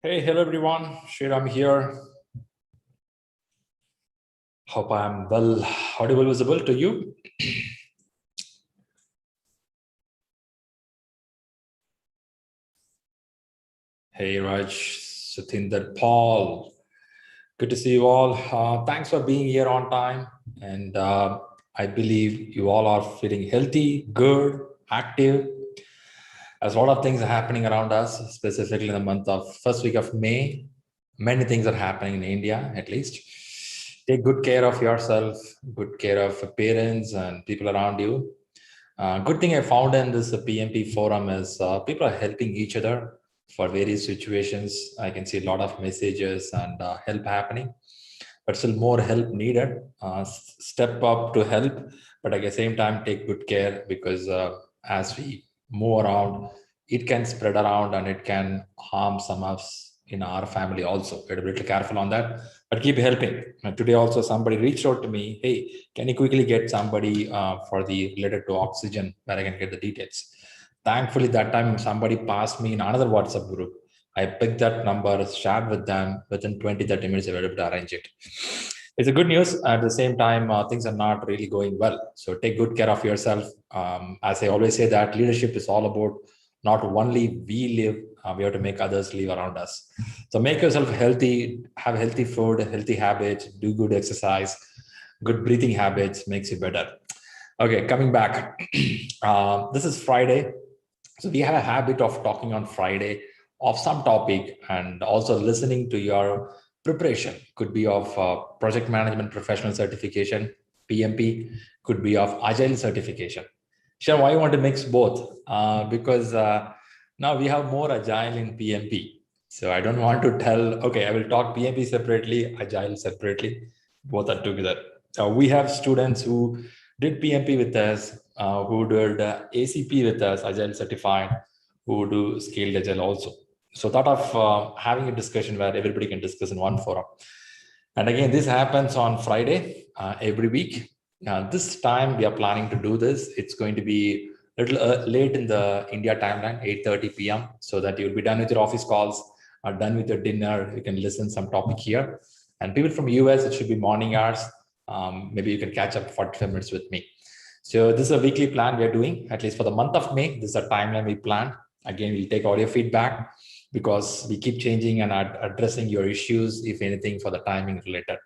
Hey, hello everyone. I'm here. Hope I'm well audible, visible to you. Hey, Raj, Satinder, Paul. Good to see you all. Thanks for being here on time. And I believe you all are feeling healthy, good, active. As a lot of things are happening around us, specifically in the month of first week of May. Many things are happening in India, at least. Take good care of yourself, good care of parents and people around you. Good thing I found in this PMP forum is people are helping each other for various situations. I can see a lot of messages and help happening, but still more help needed. Step up to help, but at the same time, take good care because as we move around, it can spread around and it can harm some of us in our family also. We're a little careful on that, but keep helping. Today also somebody reached out to me, hey, can you quickly get somebody for the related to oxygen where I can get the details. Thankfully that time somebody passed me in another WhatsApp group. I picked that number, shared with them. Within 20-30 minutes I was able to arrange it. It's a good news. At the same time, things are not really going well, so take good care of yourself. As I always say, that leadership is all about not only we live, we have to make others live around us. So make yourself healthy, have healthy food, healthy habits, do good exercise, good breathing habits makes you better. Okay, coming back. This is Friday. So we have a habit of talking on Friday of some topic and also listening to your preparation. Could be of project management professional certification, PMP, could be of Agile certification. Sure, why you want to mix both? Because now we have more Agile in PMP. So I don't want to tell, okay, I will talk PMP separately, Agile separately, both are together. We have students who did PMP with us, who did ACP with us, Agile certified, who do scaled Agile also. So thought of having a discussion where everybody can discuss in one forum. And again, this happens on Friday every week. This time we are planning to do this. It's going to be a little late in the India timeline, 8:30 p.m. so that you'll be done with your office calls, or done with your dinner. You can listen some topic here. And people from US, it should be morning hours. Maybe you can catch up 45 minutes with me. So this is a weekly plan we are doing, at least for the month of May. This is a timeline we plan. Again, we'll take all your feedback because we keep changing and addressing your issues, if anything, for the timing related.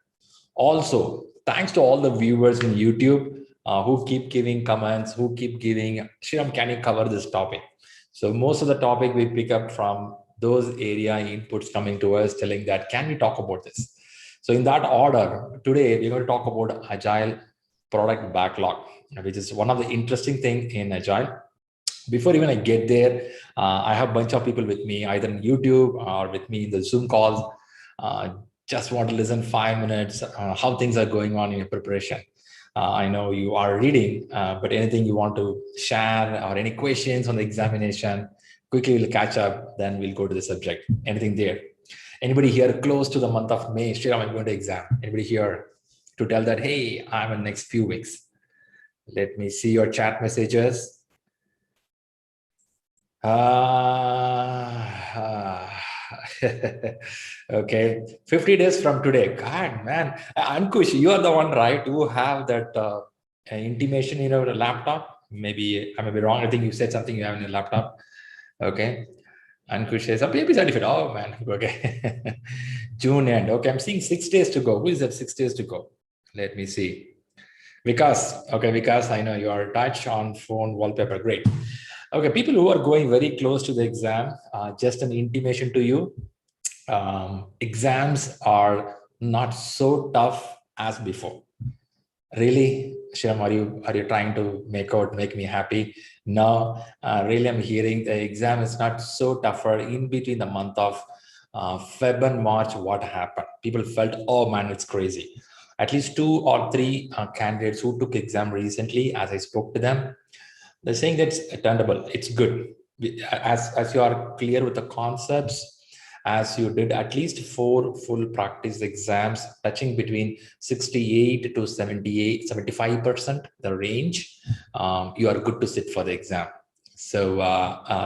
Also, thanks to all the viewers in YouTube who keep giving comments, who keep giving, Shriram, can you cover this topic? So most of the topic we pick up from those area inputs coming to us telling that, can we talk about this? So in that order, today we're going to talk about Agile product backlog, which is one of the interesting thing in Agile. Before even I get there, I have a bunch of people with me, either on YouTube or with me in the Zoom calls. Just want to listen 5 minutes, how things are going on in your preparation. I know you are reading, but anything you want to share or any questions on the examination, quickly we'll catch up, then we'll go to the subject. Anything there? Anybody here close to the month of May? Sure, I'm going to exam. Anybody here to tell that, hey, I'm in the next few weeks? Let me see your chat messages. Okay, 50 days from today. God, man. Ankush, you are the one, right, who have that intimation in your laptop? Maybe I may be wrong. I think you said something you have in your laptop. Okay. Ankush says, a PMP certificate. Oh, man. Okay. June end. Okay, I'm seeing 6 days to go. Who is that 6 days to go? Let me see. Vikas. Okay, Vikas, I know you are touch on phone wallpaper. Great. Okay, people who are going very close to the exam, just an intimation to you. Exams are not so tough as before. Really, Shyam, are you trying to make me happy? No, really, I'm hearing the exam is not so tougher. In between the month of Feb and March, what happened? People felt, oh man, it's crazy. At least 2 or 3 candidates who took exam recently, as I spoke to them, they're saying that's attainable. It's good. As you are clear with the concepts, as you did at least 4 full practice exams touching between 68 to 78, 75%, the range, you are good to sit for the exam. So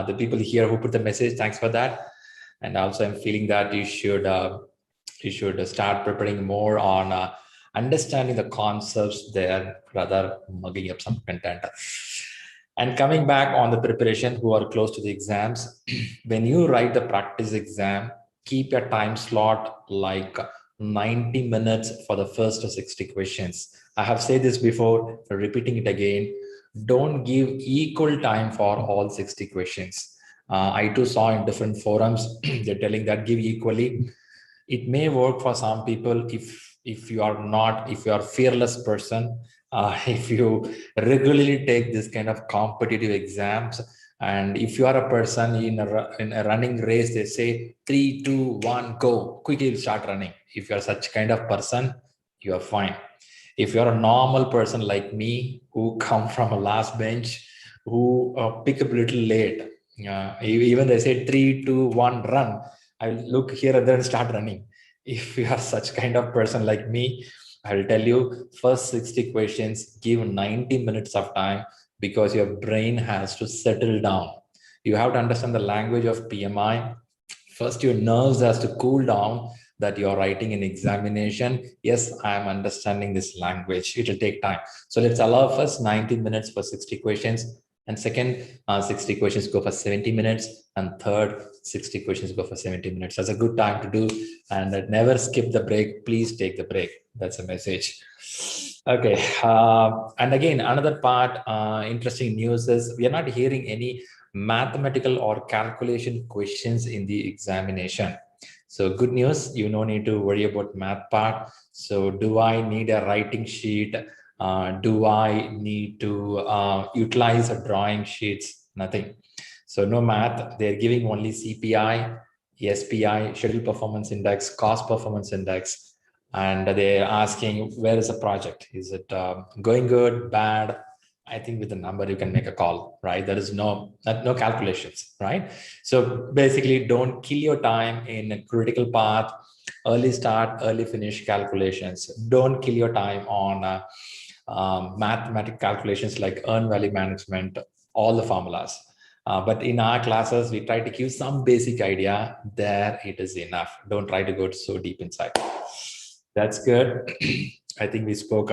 the people here who put the message, thanks for that. And also I'm feeling that you should start preparing more on understanding the concepts there rather mugging up some content. And coming back on the preparation who are close to the exams, when you write the practice exam, keep your time slot like 90 minutes for the first 60 questions. I have said this before, repeating it again. Don't give equal time for all 60 questions. I too saw in different forums, they're telling that give equally. It may work for some people if you are not, if you are fearless person, if you regularly take this kind of competitive exams, and if you are a person in a running race, they say 3, 2, 1, go, quickly start running. If you are such kind of person, you are fine. If you're a normal person like me, who come from a last bench, who pick up a little late, even they say 3, 2, 1, run, I look here and then start running. If you are such kind of person like me, I will tell you, first 60 questions, give 90 minutes of time, because your brain has to settle down. You have to understand the language of PMI. First, your nerves has to cool down, that you're writing an examination. Yes, I am understanding this language. It will take time. So let's allow first 90 minutes for 60 questions. And second, 60 questions go for 70 minutes. And third, 60 questions go for 70 minutes. That's a good time to do. And never skip the break. Please take the break. That's a message. Okay. And again, another part, interesting news is we are not hearing any mathematical or calculation questions in the examination. So good news, you no need to worry about math part. So do I need a writing sheet? Do I need to utilize a drawing sheets? Nothing. So no math, they're giving only CPI, SPI, Schedule Performance Index, Cost Performance Index, and they're asking, where is the project? Is it going good, bad? I think with the number you can make a call, right? There is no calculations, right? So basically, don't kill your time in a critical path, early start, early finish calculations. Don't kill your time on mathematical calculations like earn value management, all the formulas. But in our classes, we try to give some basic idea. There it is enough. Don't try to go so deep inside. That's good. I think we spoke.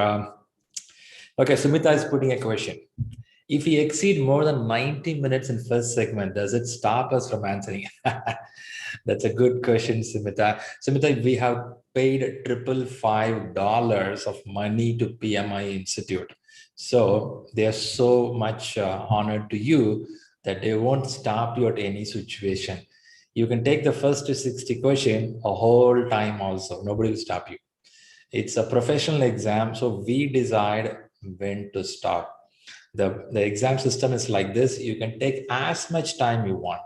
Okay, Sumita is putting a question. If we exceed more than 90 minutes in first segment, does it stop us from answering? That's a good question, Sumita. Sumita, we have paid $555 of money to PMI Institute. So they are so much honored to you that they won't stop you at any situation. You can take the first 60 question a whole time also. Nobody will stop you. It's a professional exam, so we decide when to stop. The exam system is like this. You can take as much time you want,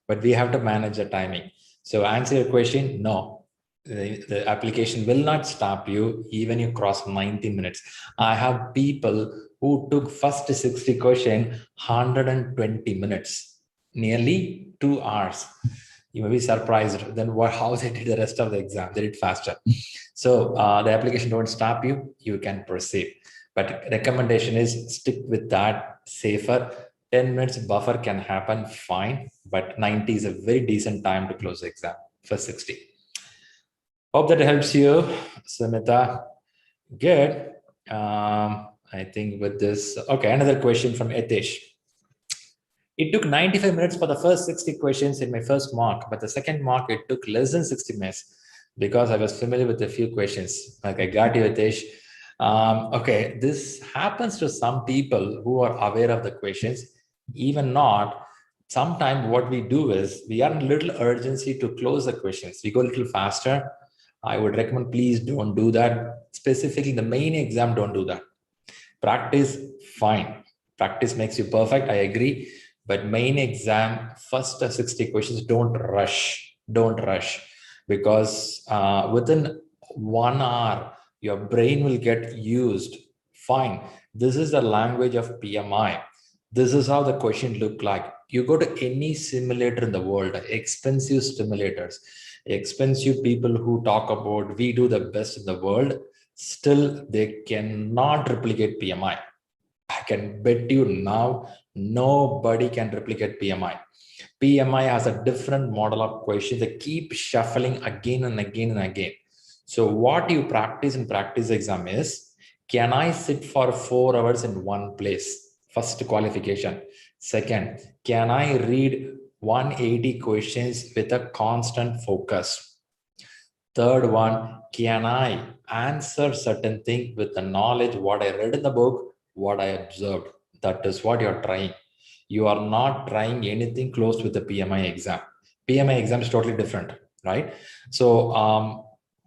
but we have to manage the timing. So answer your question, no. The application will not stop you even you cross 90 minutes. I have people who took first 60 question 120 minutes, nearly 2 hours. You may be surprised then how they did the rest of the exam. They did faster. So the application don't stop you, you can proceed. But recommendation is stick with that, safer. 10 minutes buffer can happen, fine, but 90 is a very decent time to close the exam for 60. Hope that helps you, Sumita. Good. I think with this, okay, another question from Etish. It took 95 minutes for the first 60 questions in my first mock, but the second mock, it took less than 60 minutes because I was familiar with a few questions. Like, I got you, Etish. Okay, this happens to some people who are aware of the questions, even not. Sometimes what we do is we are in a little urgency to close the questions. We go a little faster. I would recommend, please don't do that. Specifically, the main exam, don't do that. Practice, fine. Practice makes you perfect, I agree. But main exam, first 60 questions, don't rush. Don't rush. Because within 1 hour, your brain will get used. Fine. This is the language of PMI. This is how the question look like. You go to any simulator in the world, expensive simulators, expensive people who talk about we do the best in the world, still they cannot replicate PMI. I can bet you now, nobody can replicate PMI. PMI has a different model of questions that keep shuffling again and again and again. So what you practice in practice exam is, can I sit for 4 hours in one place? First qualification. Second, can I read 180 questions with a constant focus? Third one, can I answer certain thing with the knowledge what I read in the book, what I observed? That is what you're trying. You are not trying anything close with the PMI exam. PMI exam is totally different, right? So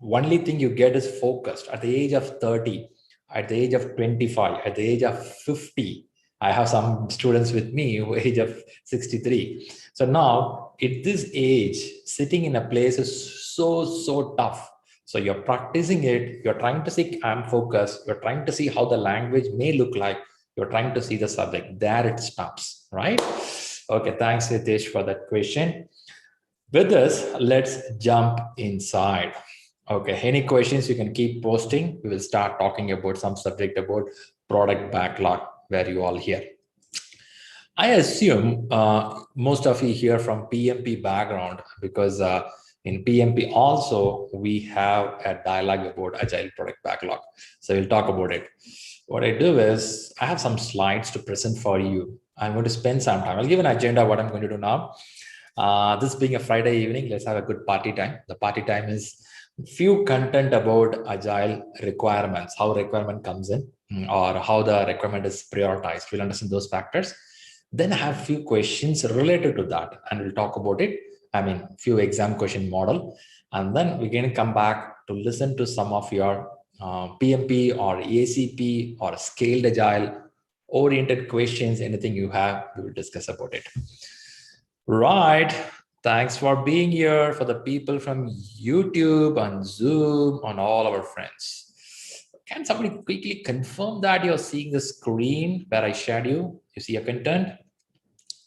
only thing you get is focused. At the age of 30, at the age of 25, at the age of 50, I have some students with me who age of 63. So now at this age, sitting in a place is so tough. So you're practicing it, you're trying to see I'm focused, you're trying to see how the language may look like, you're trying to see the subject. There it stops, right? Okay, thanks, Hitesh, for that question. With this, let's jump inside. Okay, any questions you can keep posting. We will start talking about some subject about product backlog where you all here. I assume most of you here from PMP background because in PMP also we have a dialogue about Agile product backlog. So we'll talk about it. What I do is I have some slides to present for you. I'm going to spend some time. I'll give an agenda what I'm going to do now. This being a Friday evening, let's have a good party time. The party time is few content about Agile requirements, how requirement comes in or how the requirement is prioritized. We'll understand those factors. Then I have few questions related to that and we'll talk about it. I mean, few exam question model. And then we're going to come back to listen to some of your PMP or ACP or scaled Agile oriented questions, anything you have, we will discuss about it. Right. Thanks for being here for the people from YouTube and Zoom and all our friends. Can somebody quickly confirm that you're seeing the screen where I shared you? You see your content?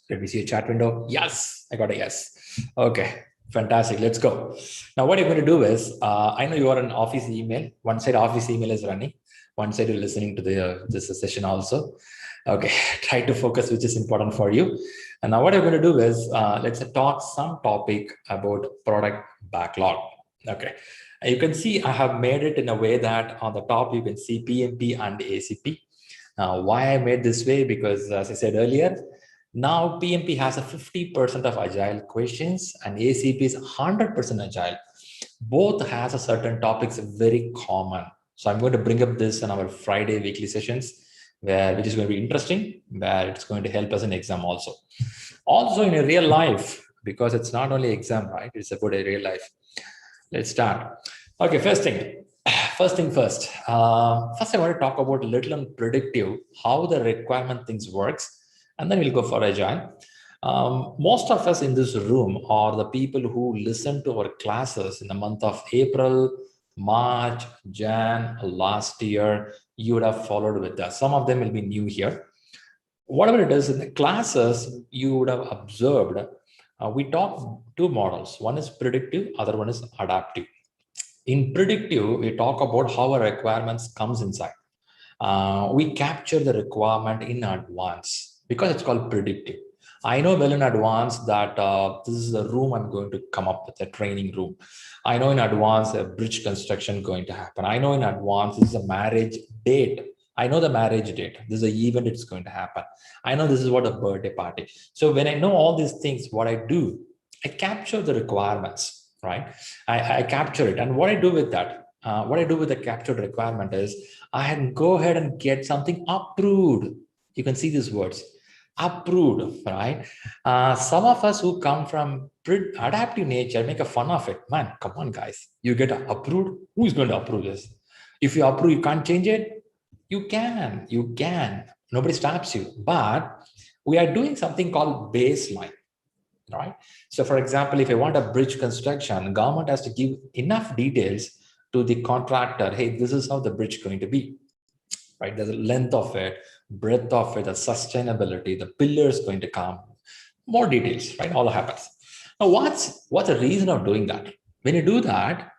Let me see a chat window. Yes, I got a yes. Okay, fantastic. Let's go. Now, what you're going to do is, I know you are an office email. One side office email is running. One side you're listening to this session also. Okay, try to focus which is important for you. And now what I'm going to do is, let's talk some topic about product backlog. Okay, you can see I have made it in a way that on the top you can see PMP and ACP. Why I made this way? Because as I said earlier, now PMP has a 50% of Agile questions and ACP is 100% Agile. Both has a certain topics very common. So I'm going to bring up this in our Friday weekly sessions, which is going to be interesting, where it's going to help us in exam also. Also in a real life, because it's not only exam, right? It's about a real life. Let's start. Okay, first thing first. First, I want to talk about a little on predictive, how the requirement things works, and then we'll go for Agile. Most of us in this room are the people who listen to our classes in the month of April, March, Jan, last year. You would have followed with us. Some of them will be new here. Whatever it is in the classes, you would have observed, we talk two models. One is predictive, other one is adaptive. In predictive, we talk about how our requirements comes inside. We capture the requirement in advance because it's called predictive. I know well in advance that this is a room I'm going to come up with, a training room. I know in advance a bridge construction going to happen. I know in advance this is a marriage date. I know the marriage date. This is an event it's going to happen. I know this is what a birthday party. So when I know all these things, what I do, I capture the requirements, right? I capture it. And what I do with that, what I do with the captured requirement is I can go ahead and get something approved. You can see these words, approved, right? Some of us who come from adaptive nature make a fun of it. Man, come on, guys. You get approved. Who is going to approve this? If you approve, you can't change it. You can. Nobody stops you. But we are doing something called baseline, right? So for example, if I want a bridge construction, government has to give enough details to the contractor. Hey, this is how the bridge is going to be, right? There's a length of it, breadth of it, the sustainability, the pillars going to come, more details, right? All happens. Now, what's the reason of doing that? When you do that,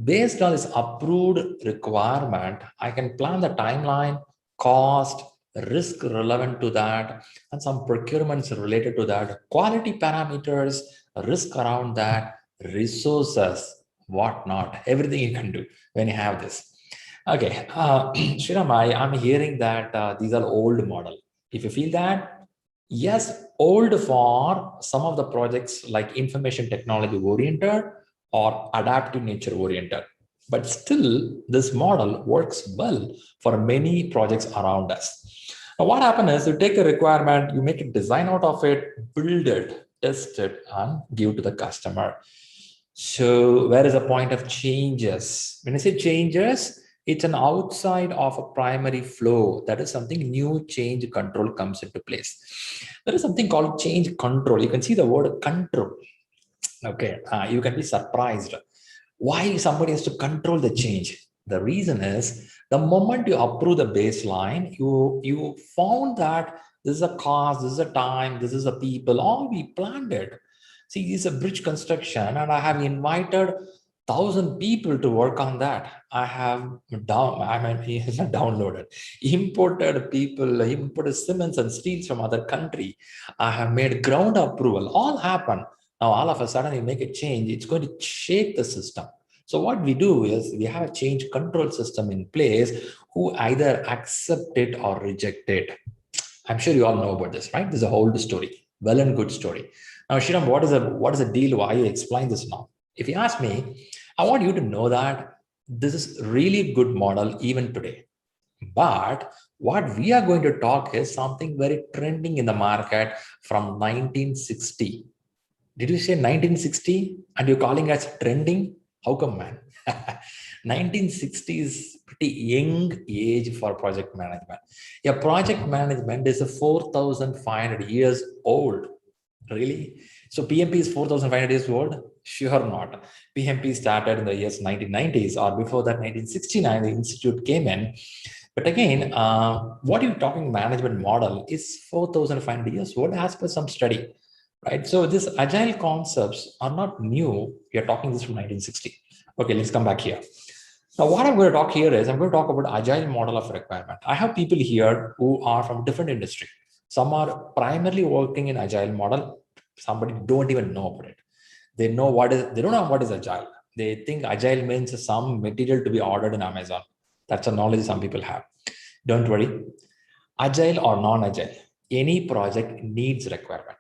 based on this approved requirement, I can plan the timeline, cost, risk relevant to that, and some procurements related to that, quality parameters, risk around that, resources, whatnot, everything you can do when you have this. Okay, Shriram, I'm hearing that these are old model. If you feel that, yes, old for some of the projects like information technology oriented or adaptive nature oriented. But still, this model works well for many projects around us. Now, what happens is you take a requirement, you make a design out of it, build it, test it, and give to the customer. So where is the point of changes? When I say changes, it's an outside of a primary flow. That is something new change control comes into place. There is something called change control. You can see the word control. Okay, you can be surprised. Why somebody has to control the change? The reason is the moment you approve the baseline, you found that this is a cost, this is a time, this is a people, all we planned it. See, this is a bridge construction, and I have invited 1,000 people to work on that. I have downloaded, imported people, imported cements and steels from other country. I have made ground approval. All happen. Now, all of a sudden, you make a change, it's going to shake the system. So what we do is we have a change control system in place who either accept it or reject it. I'm sure you all know about this, right? This is a whole story, well and good story. Now, Shriram, what is the deal? Why you explain this now? If you ask me, I want you to know that this is really good model even today. But what we are going to talk is something very trending in the market from 1960. Did you say 1960 and you're calling us trending? How come, man? 1960 is pretty young age for project management. Yeah, project management is a 4,500 years old. Really? So PMP is 4,500 years old? Sure not. PMP started in the years 1990s, or before that 1969, the institute came in. But again, what you're talking management model is 4,500 years old as per some study, right? So these agile concepts are not new. We are talking this from 1960. Okay, let's come back here. Now, what I'm going to talk here is I'm going to talk about agile model of requirement. I have people here who are from different industry. Some are primarily working in agile model. Somebody don't even know about it. They don't know what is agile. They think agile means some material to be ordered in Amazon. That's a knowledge some people have. Don't worry. Agile or non-agile, any project needs requirement.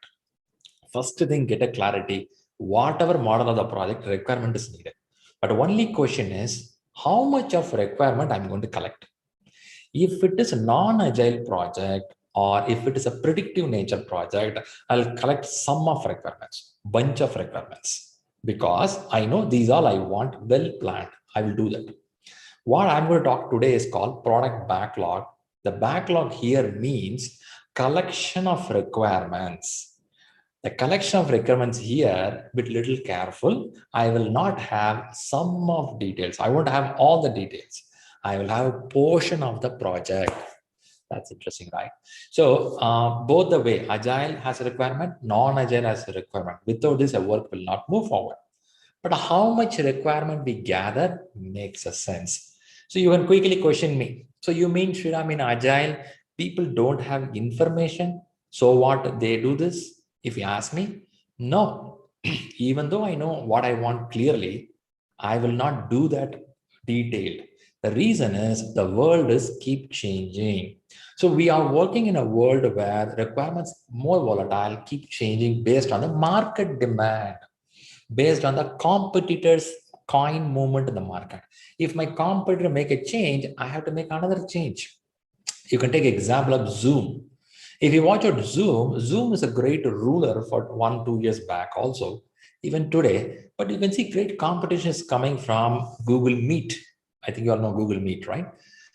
First thing, get a clarity. Whatever model of the project, requirement is needed. But only question is, how much of requirement I'm going to collect? If it is a non-agile project, or if it is a predictive nature project, I'll collect some of requirements, bunch of requirements, because I know these all I want well planned. I will do that. What I'm going to talk today is called product backlog. The backlog here means collection of requirements. The collection of requirements here, be little careful. I will not have some of details. I won't have all the details. I will have a portion of the project. That's interesting, right? So both the way, agile has a requirement, non-agile has a requirement. Without this, a work will not move forward. But how much requirement we gather makes a sense. So you can quickly question me. So you mean, Shriram, in agile, people don't have information? So what, they do this? If you ask me, no. Even though I know what I want clearly, I will not do that detailed. The reason is the world is keep changing. So we are working in a world where requirements more volatile, keep changing based on the market demand, based on the competitors' coin movement in the market. If my competitor make a change, I have to make another change. You can take example of Zoom. If you watch out Zoom is a great ruler for 1-2 years back also, even today, but you can see great competition is coming from Google Meet. I think you all know Google Meet, right?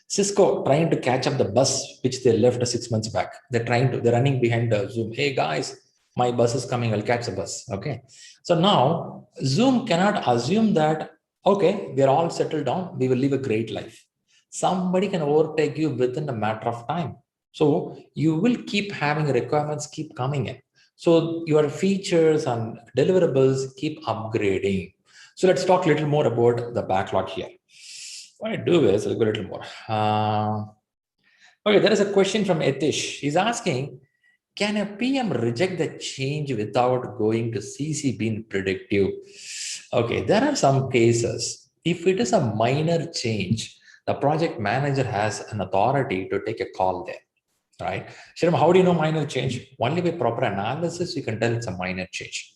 Cisco trying to catch up the bus, which they left 6 months back. They're running behind the Zoom. Hey guys, my bus is coming, I'll catch the bus. Okay. So now Zoom cannot assume that, okay, we're all settled down, we will live a great life. Somebody can overtake you within a matter of time. So you will keep having requirements keep coming in. So your features and deliverables keep upgrading. So let's talk a little more about the backlog here. What I do is I'll go a little more. Okay, there is a question from Etish. He's asking, can a PM reject the change without going to CC being predictive? Okay, there are some cases. If it is a minor change, the project manager has an authority to take a call there, right? Shriram, how do you know minor change? Only by proper analysis, you can tell it's a minor change.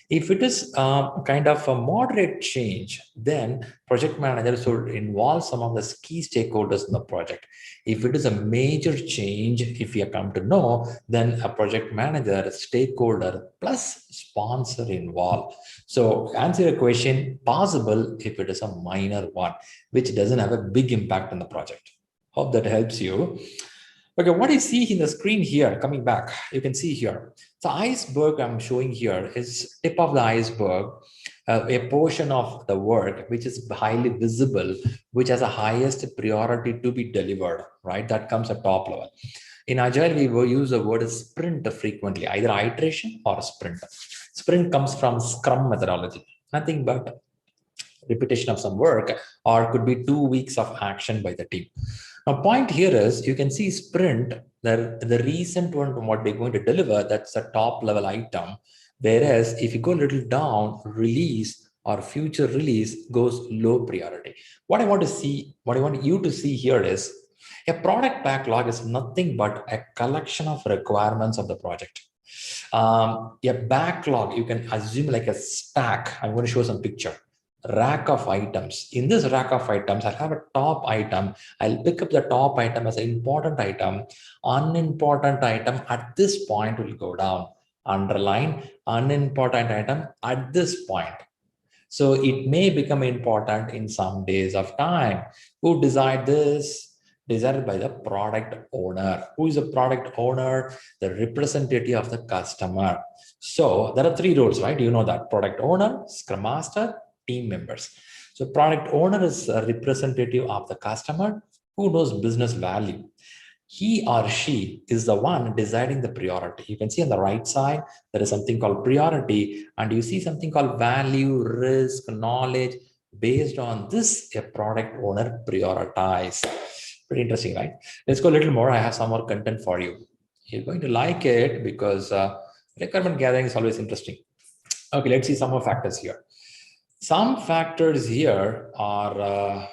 If it is kind of a moderate change, then project manager should involve some of the key stakeholders in the project. If it is a major change, if you come to know, then a project manager, stakeholder plus sponsor involved. So answer your question, possible if it is a minor one, which doesn't have a big impact on the project. Hope that helps you. Okay, what you see in the screen here, coming back, you can see here. The iceberg I'm showing here is tip of the iceberg, a portion of the work which is highly visible, which has a highest priority to be delivered, right? That comes at top level. In Agile, we will use the word sprint frequently, either iteration or sprint. Sprint comes from Scrum methodology, nothing but repetition of some work, or could be 2 weeks of action by the team. Now, point here is you can see sprint, the recent one, what they're going to deliver, that's a top level item. Whereas if you go a little down, release or future release goes low priority. What I want to see, what I want you to see here is a product backlog is nothing but a collection of requirements of the project. A backlog, you can assume like a stack. I'm going to show some picture. Rack of items. In this rack of items, I'll have a top item. I'll pick up the top item as an important item. Unimportant item at this point will go down. Underline unimportant item at this point. So it may become important in some days of time. Who decide this? Decided by the product owner. Who is the product owner? The representative of the customer. So there are 3 roles, right? You know that: product owner, scrum master, team members. So product owner is a representative of the customer who knows business value. He or she is the one deciding the priority. You can see on the right side, there is something called priority, and you see something called value, risk, knowledge. Based on this, a product owner prioritize. Pretty interesting, right? Let's go a little more. I have some more content for you. You're going to like it because requirement gathering is always interesting. Okay, let's see some more factors here. Some factors here are,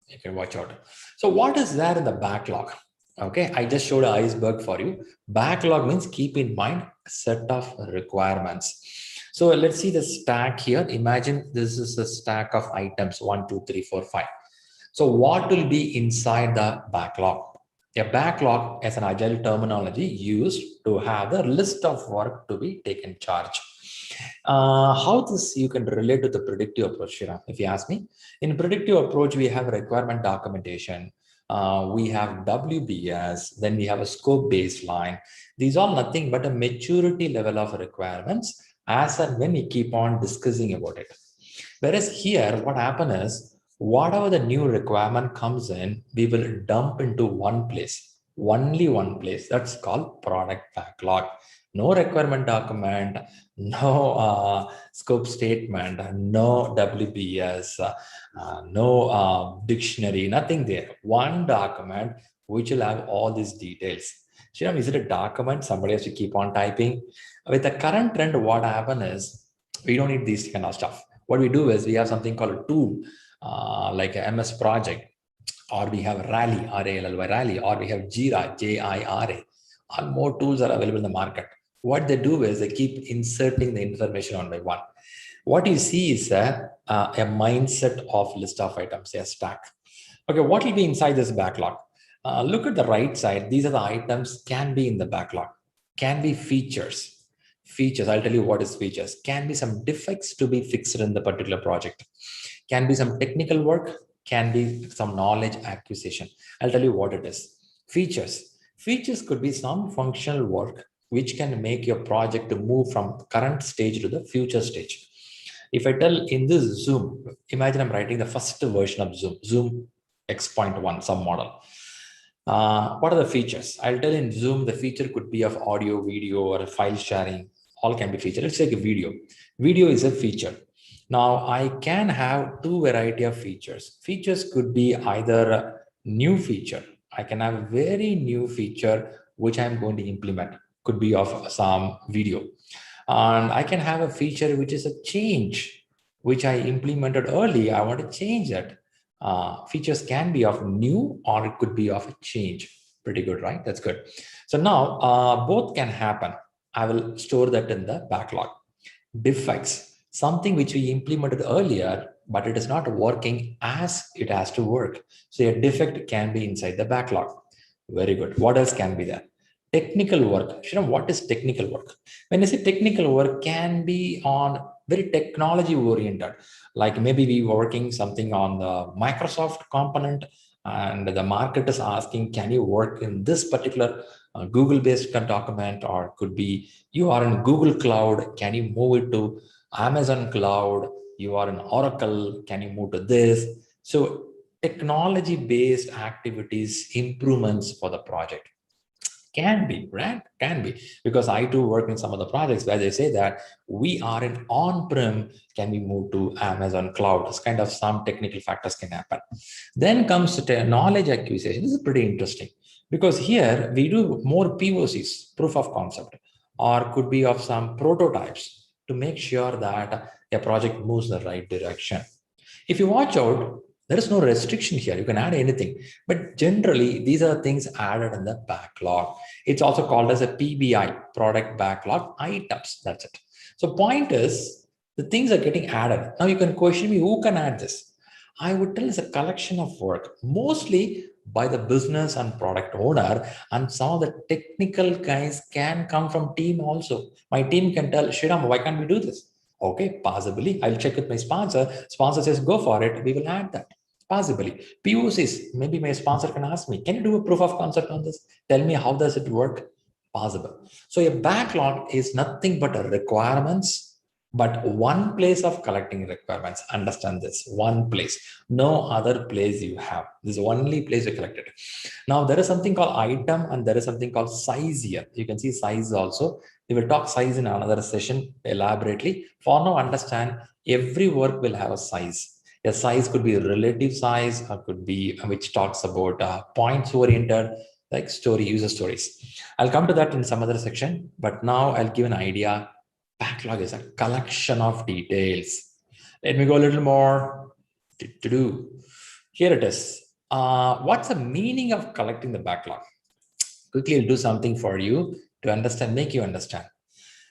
you can watch out. So what is there in the backlog? Okay, I just showed an iceberg for you. Backlog means keep in mind a set of requirements. So let's see the stack here. Imagine this is a stack of items, 1, 2, 3, 4, 5. So what will be inside the backlog? A backlog as an agile terminology used to have the list of work to be taken charge. How this you can relate to the predictive approach, Shira, if you ask me. In predictive approach, we have requirement documentation, we have WBS, then we have a scope baseline. These are nothing but a maturity level of requirements as and when we keep on discussing about it. Whereas here, what happens is, whatever the new requirement comes in, we will dump into one place, only one place. That's called product backlog. No requirement document, no scope statement, no WBS, no dictionary, nothing there. One document which will have all these details. Sriram, is it a document? Somebody has to keep on typing. With the current trend, what happens is we don't need these kind of stuff. What we do is we have something called a tool, like a MS project, or we have Rally, R-A-L-L-Y, Rally, or we have Jira, J-I-R-A. All more tools are available in the market. What they do is they keep inserting the information one by one. What you see is a mindset of list of items, a stack. Okay, what will be inside this backlog? Look at the right side. These are the items can be in the backlog, can be features. Features, I'll tell you what is features. Can be some defects to be fixed in the particular project. Can be some technical work, can be some knowledge acquisition. I'll tell you what it is. Features. Features could be some functional work which can make your project to move from current stage to the future stage. If I tell in this Zoom, imagine I'm writing the first version of Zoom X.1 some model. What are the features? I'll tell in Zoom, the feature could be of audio, video, or file sharing. All can be featured. Let's take a video. Video is a feature. Now, I can have 2 variety of features. Features could be either a new feature. I can have a very new feature which I'm going to implement. Could be of some video. And I can have a feature which is a change, which I implemented early. I want to change that. Features can be of new or it could be of a change. Pretty good, right? That's good. So now both can happen. I will store that in the backlog. Defects, something which we implemented earlier, but it is not working as it has to work. So a defect can be inside the backlog. Very good. What else can be there? Technical work. Shriram, what is technical work? When I say technical work, can be on very technology oriented. Like maybe we were working something on the Microsoft component and the market is asking, can you work in this particular Google-based document, or could be you are in Google Cloud, can you move it to Amazon Cloud? You are in Oracle, can you move to this? So technology-based activities, improvements for the project. Can be, right? Can be. Because I too work in some of the projects where they say that we are in on-prem, can we move to Amazon Cloud? This kind of some technical factors can happen. Then comes to knowledge acquisition. This is pretty interesting because here we do more POCs, proof of concept, or could be of some prototypes to make sure that a project moves the right direction. If you watch out, there is no restriction here. You can add anything. But generally, these are things added in the backlog. It's also called as a PBI, product backlog items. That's it. So point is, the things are getting added. Now you can question me, who can add this? I would tell it's a collection of work, mostly by the business and product owner, and some of the technical guys can come from team also. My team can tell, Shriram, why can't we do this? Okay, possibly. I'll check with my sponsor. Sponsor says, go for it. We will add that. Possibly. POCs, maybe my sponsor can ask me, can you do a proof of concept on this? Tell me, how does it work? Possible. So a backlog is nothing but a requirements, but one place of collecting requirements. Understand this, one place, no other place you have. This is the only place you collect it. Now there is something called item and there is something called size here. You can see size also. We will talk size in another session elaborately. For now, understand every work will have a size. A size could be a relative size or could be which talks about points oriented, like story, user stories. I'll come to that in some other section, but now I'll give an idea. Backlog is a collection of details. Let me go a little more. Here it is. What's the meaning of collecting the backlog? Quickly, I'll do something for you to understand, make you understand.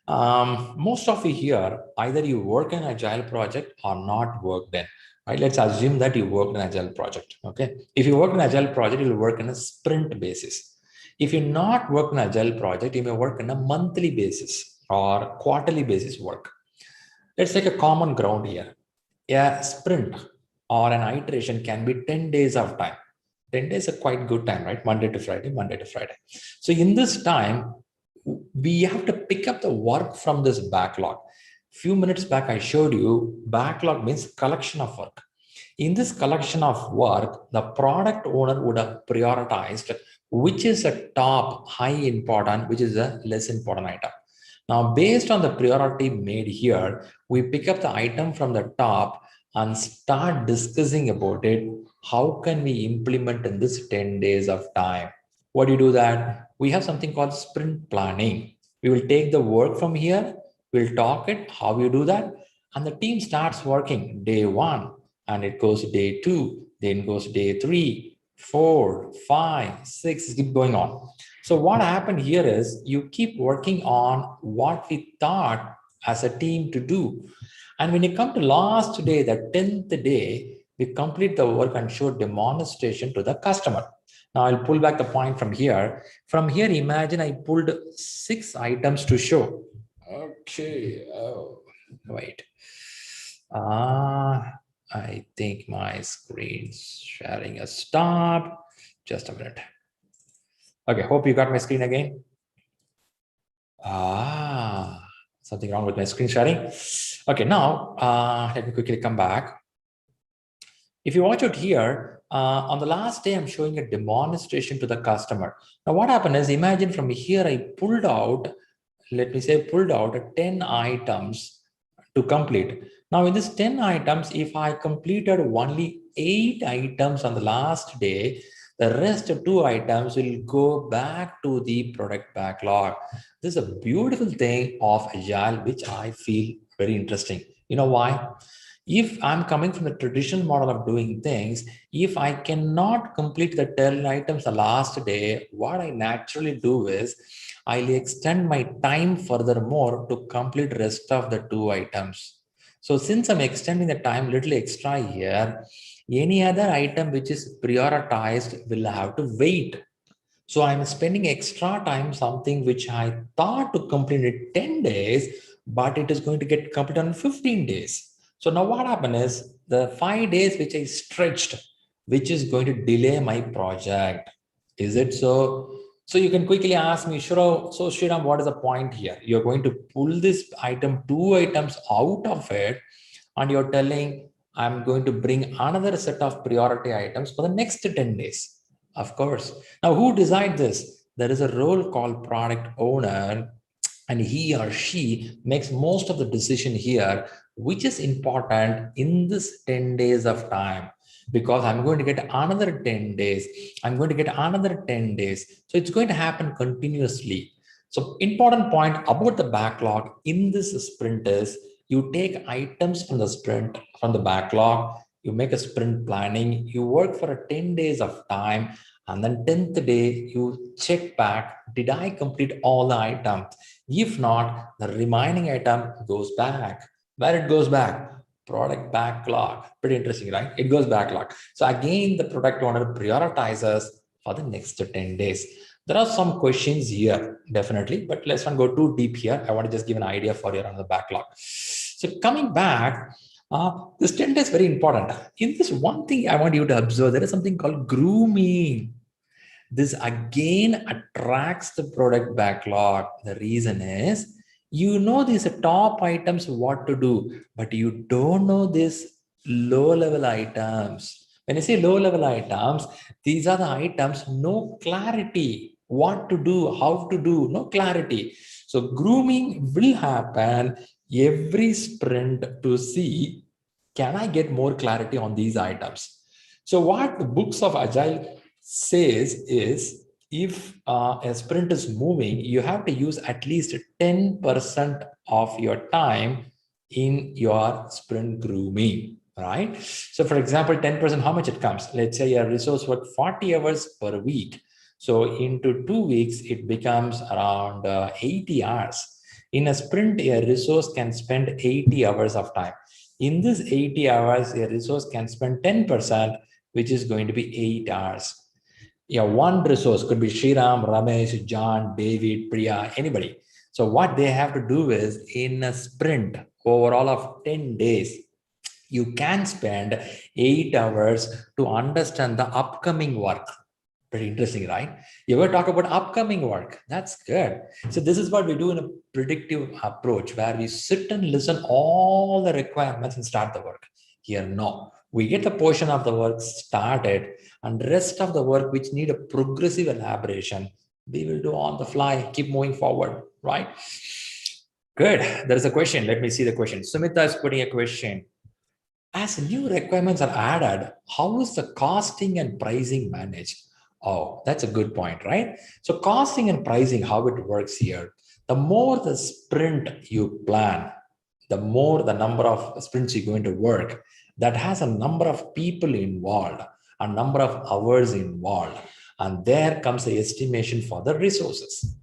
Most of you here, either you work in Agile project or not worked in. Right? Let's assume that you work in Agile project. Okay. If you work in Agile project, you'll work on a sprint basis. If you not work in Agile project, you may work on a monthly basis or quarterly basis work. Let's take a common ground here. A sprint or an iteration can be 10 days of time. 10 days is a quite good time, right? Monday to Friday, Monday to Friday. So in this time, we have to pick up the work from this backlog. Few minutes back, I showed you backlog means collection of work. In this collection of work, the product owner would have prioritized which is a top high important, which is a less important item. Now, based on the priority made here, we pick up the item from the top and start discussing about it. How can we implement in this 10 days of time? What do you do that? We have something called sprint planning. We will take the work from here, we'll talk it, how you do that, and the team starts working day 1, and it goes day 2, then goes day 3, 4, 5, 6, keep going on. So what happened here is you keep working on what we thought as a team to do. And when you come to last day, the 10th day, we complete the work and show demonstration to the customer. Now I'll pull back the point from here. From here, imagine I pulled 6 items to show. Okay, oh, wait. I think my screen sharing has stopped. Just a minute. Okay, hope you got my screen again. Something wrong with my screen sharing. Okay, now let me quickly come back. If you watch out here, on the last day, I'm showing a demonstration to the customer. Now, what happened is, imagine from here, I pulled out, let me say, pulled out 10 items to complete. Now, in this 10 items, if I completed only 8 items on the last day, The rest of 2 items will go back to the product backlog. This is a beautiful thing of Agile, which I feel very interesting. You know why? If I'm coming from the traditional model of doing things, if I cannot complete the 10 items the last day, what I naturally do is I'll extend my time furthermore to complete rest of the 2 items. So since I'm extending the time little extra here, any other item which is prioritized will have to wait. So I'm spending extra time, something which I thought to complete in 10 days, but it is going to get completed in 15 days. So now what happened is the 5 days which I stretched, which is going to delay my project. Is it so? So you can quickly ask me, Shiro, so Shriram, what is the point here? You're going to pull this item, 2 items out of it, and you're telling, I'm going to bring another set of priority items for the next 10 days. Of course. Now, who decides this? There is a role called product owner, and he or she makes most of the decision here, which is important in this 10 days of time, because I'm going to get another 10 days. I'm going to get another 10 days. So it's going to happen continuously. So important point about the backlog in this sprint is you take items from the sprint, from the backlog, you make a sprint planning, you work for a 10 days of time, and then 10th day, you check back, did I complete all the items? If not, the remaining item goes back. Where it goes back? Product backlog. Pretty interesting, right? It goes backlog. So again, the product owner prioritizes for the next 10 days. There are some questions here, definitely, but let's not go too deep here. I want to just give an idea for you on the backlog. So coming back, this 10 days is very important. In this one thing I want you to observe, there is something called grooming. This again attracts the product backlog. The reason is, you know these top items what to do, but you don't know these low level items. When I say low level items, these are the items, no clarity, what to do, how to do, no clarity. So grooming will happen every sprint to see, can I get more clarity on these items? So what the books of Agile says is, if a sprint is moving, you have to use at least 10% of your time in your sprint grooming, right? So for example, 10%, how much it comes? Let's say a resource work 40 hours per week. So into 2 weeks, it becomes around 80 hours. In a sprint, a resource can spend 80 hours of time. In this 80 hours, a resource can spend 10%, which is going to be 8 hours. Yeah, one resource could be Shriram, Ramesh, John, David, Priya, anybody. So what they have to do is, in a sprint overall of 10 days, you can spend 8 hours to understand the upcoming work. Pretty interesting, right? You ever talk about upcoming work? That's good. So this is what we do in a predictive approach, where we sit and listen all the requirements and start the work. Here, no. We get the portion of the work started, and the rest of the work which need a progressive elaboration, we will do on the fly, keep moving forward, right? Good. There is a question. Let me see the question. Sumita is putting a question. As new requirements are added, how is the costing and pricing managed? Oh, that's a good point, right? So costing and pricing, how it works here. The more the sprint you plan, the more the number of sprints you're going to work, that has a number of people involved, a number of hours involved, and there comes the estimation for the resources.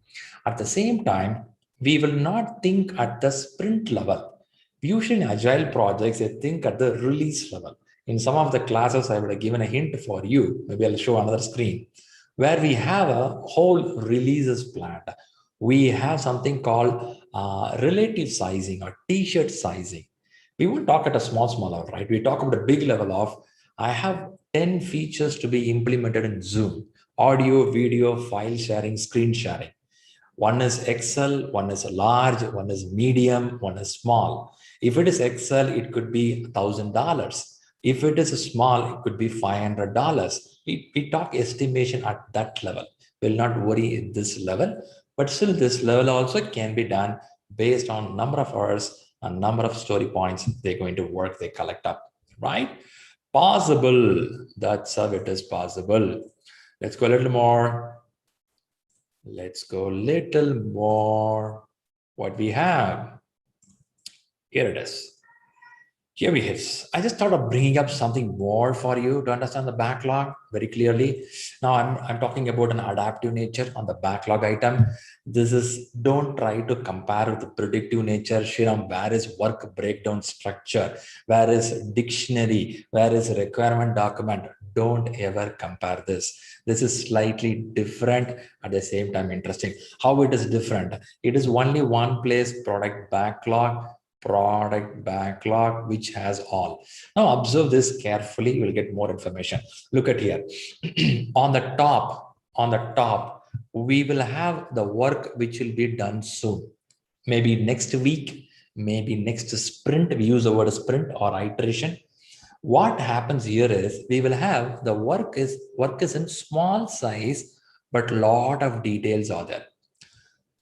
At the same time, we will not think at the sprint level. Usually in agile projects, I think at the release level. In some of the classes, I would have given a hint for you. Maybe I'll show another screen where we have a whole releases planned. We have something called relative sizing or t-shirt sizing. We won't talk at a small level, right? We talk about a big level of, I have 10 features to be implemented in Zoom: audio, video, file sharing, screen sharing. One is Excel, one is large, one is medium, one is small. If it is Excel, it could be $1,000. If it is small, it could be $500. We talk estimation at that level. We'll not worry at this level, but still this level also can be done based on number of hours and number of story points they're going to work, they collect up, right? Possible. That's how it is possible. Let's go a little more. Let's go a little more. What we have? Here it is. Here we have. I just thought of bringing up something more for you to understand the backlog very clearly. Now I'm talking about an adaptive nature on the backlog item. This is, don't try to compare with the predictive nature. Shriram, where is work breakdown structure? Where is dictionary? Where is requirement document? Don't ever compare this. This is slightly different, at the same time interesting. How it is different? It is only one place, product backlog, which has all. Now observe this carefully, you will get more information. Look at here. on the top we will have the work which will be done soon, maybe next week, maybe next sprint. We use the word sprint or iteration. What happens here is we will have the work is in small size, but lot of details are there.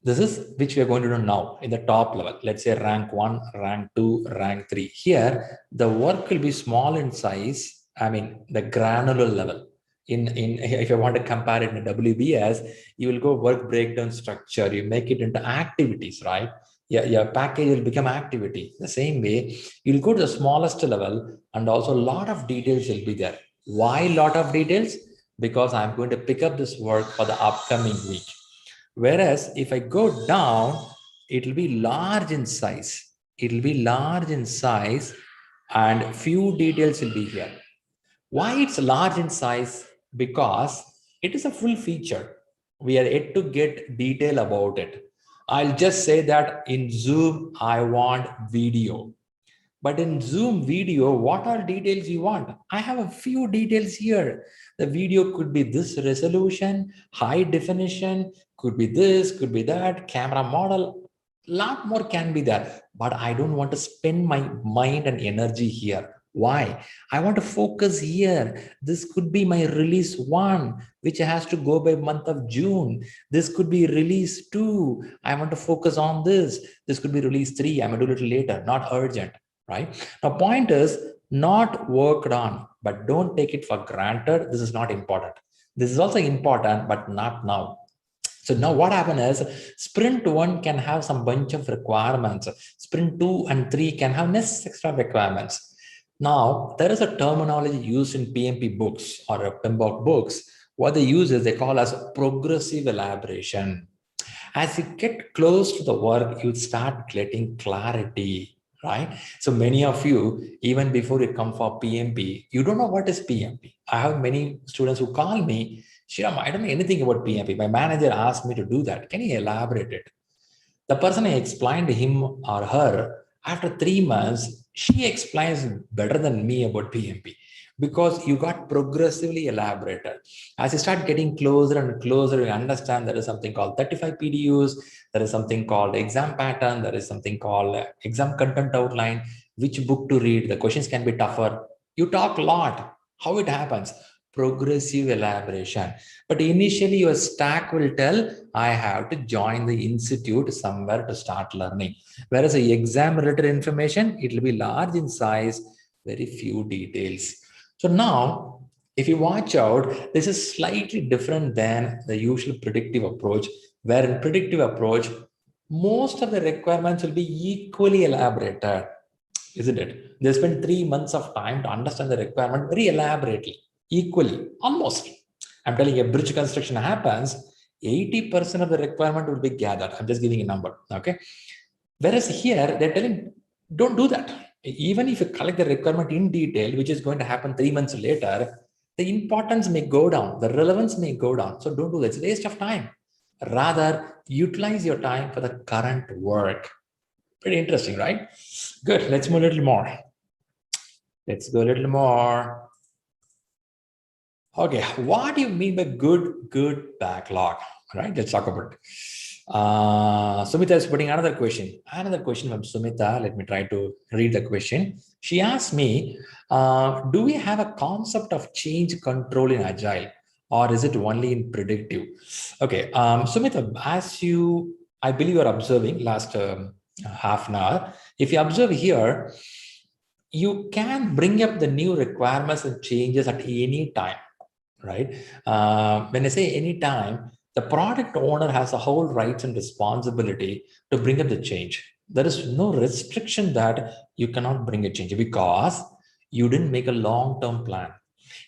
This is which we are going to do now in the top level. Let's say rank 1, rank 2, rank 3. Here, the work will be small in size. I mean, the granular level. If you want to compare it in WBS, you will go work breakdown structure. You make it into activities, right? Your package will become activity. The same way, you'll go to the smallest level, and also a lot of details will be there. Why lot of details? Because I'm going to pick up this work for the upcoming week. Whereas if I go down, it will be large in size. It will be large in size and few details will be here. Why it's large in size? Because it is a full feature. We are yet to get detail about it. I'll just say that in Zoom, I want video. But in Zoom video, what are details you want? I have a few details here. The video could be this resolution, high definition, could be this, could be that, camera model. Lot more can be there, but I don't want to spend my mind and energy here. Why? I want to focus here. This could be my release 1, which has to go by month of June. This could be release 2. I want to focus on this. This could be release 3. I'm going to do it a little later, not urgent. Right now, point is not worked on, but don't take it for granted. This is not important. This is also important, but not now. So now what happens is sprint 1 can have some bunch of requirements. Sprint 2 and 3 can have next extra requirements. Now there is a terminology used in PMP books or PMBOK books. What they use is they call as progressive elaboration. As you get close to the work, you start getting clarity. Right? So many of you, even before you come for PMP, you don't know what is PMP. I have many students who call me, Shriram, I don't know anything about PMP. My manager asked me to do that. Can you elaborate it? The person I explained to him or her, after 3 months, she explains better than me about PMP because you got progressively elaborated. As you start getting closer and closer, you understand there is something called 35 PDUs, there is something called exam pattern, there is something called exam content outline, which book to read, the questions can be tougher. You talk a lot. How it happens? Progressive elaboration. But initially your stack will tell, I have to join the institute somewhere to start learning. Whereas the exam related information, it will be large in size, very few details. So now, if you watch out, this is slightly different than the usual predictive approach, where in predictive approach, most of the requirements will be equally elaborated, isn't it? They spend 3 months of time to understand the requirement very elaborately, equally, almost. I'm telling you, a bridge construction happens, 80% of the requirement will be gathered. I'm just giving a number, okay? Whereas here, they're telling, don't do that. Even if you collect the requirement in detail, which is going to happen 3 months later, the importance may go down, the relevance may go down. So don't do that. It's a waste of time. Rather, utilize your time for the current work. Pretty interesting, right? Good. Let's move a little more. Let's go a little more. Okay, what do you mean by good backlog? All right, let's talk about it. Sumita is putting another question from Sumita. Let me try to read the question. She asked me, do we have a concept of change control in Agile, or is it only in predictive? Okay, Sumita, as I believe you're observing last half an hour. If you observe here, you can bring up the new requirements and changes at any time. right? When I say anytime, the product owner has the whole rights and responsibility to bring up the change. There is no restriction that you cannot bring a change because you didn't make a long-term plan.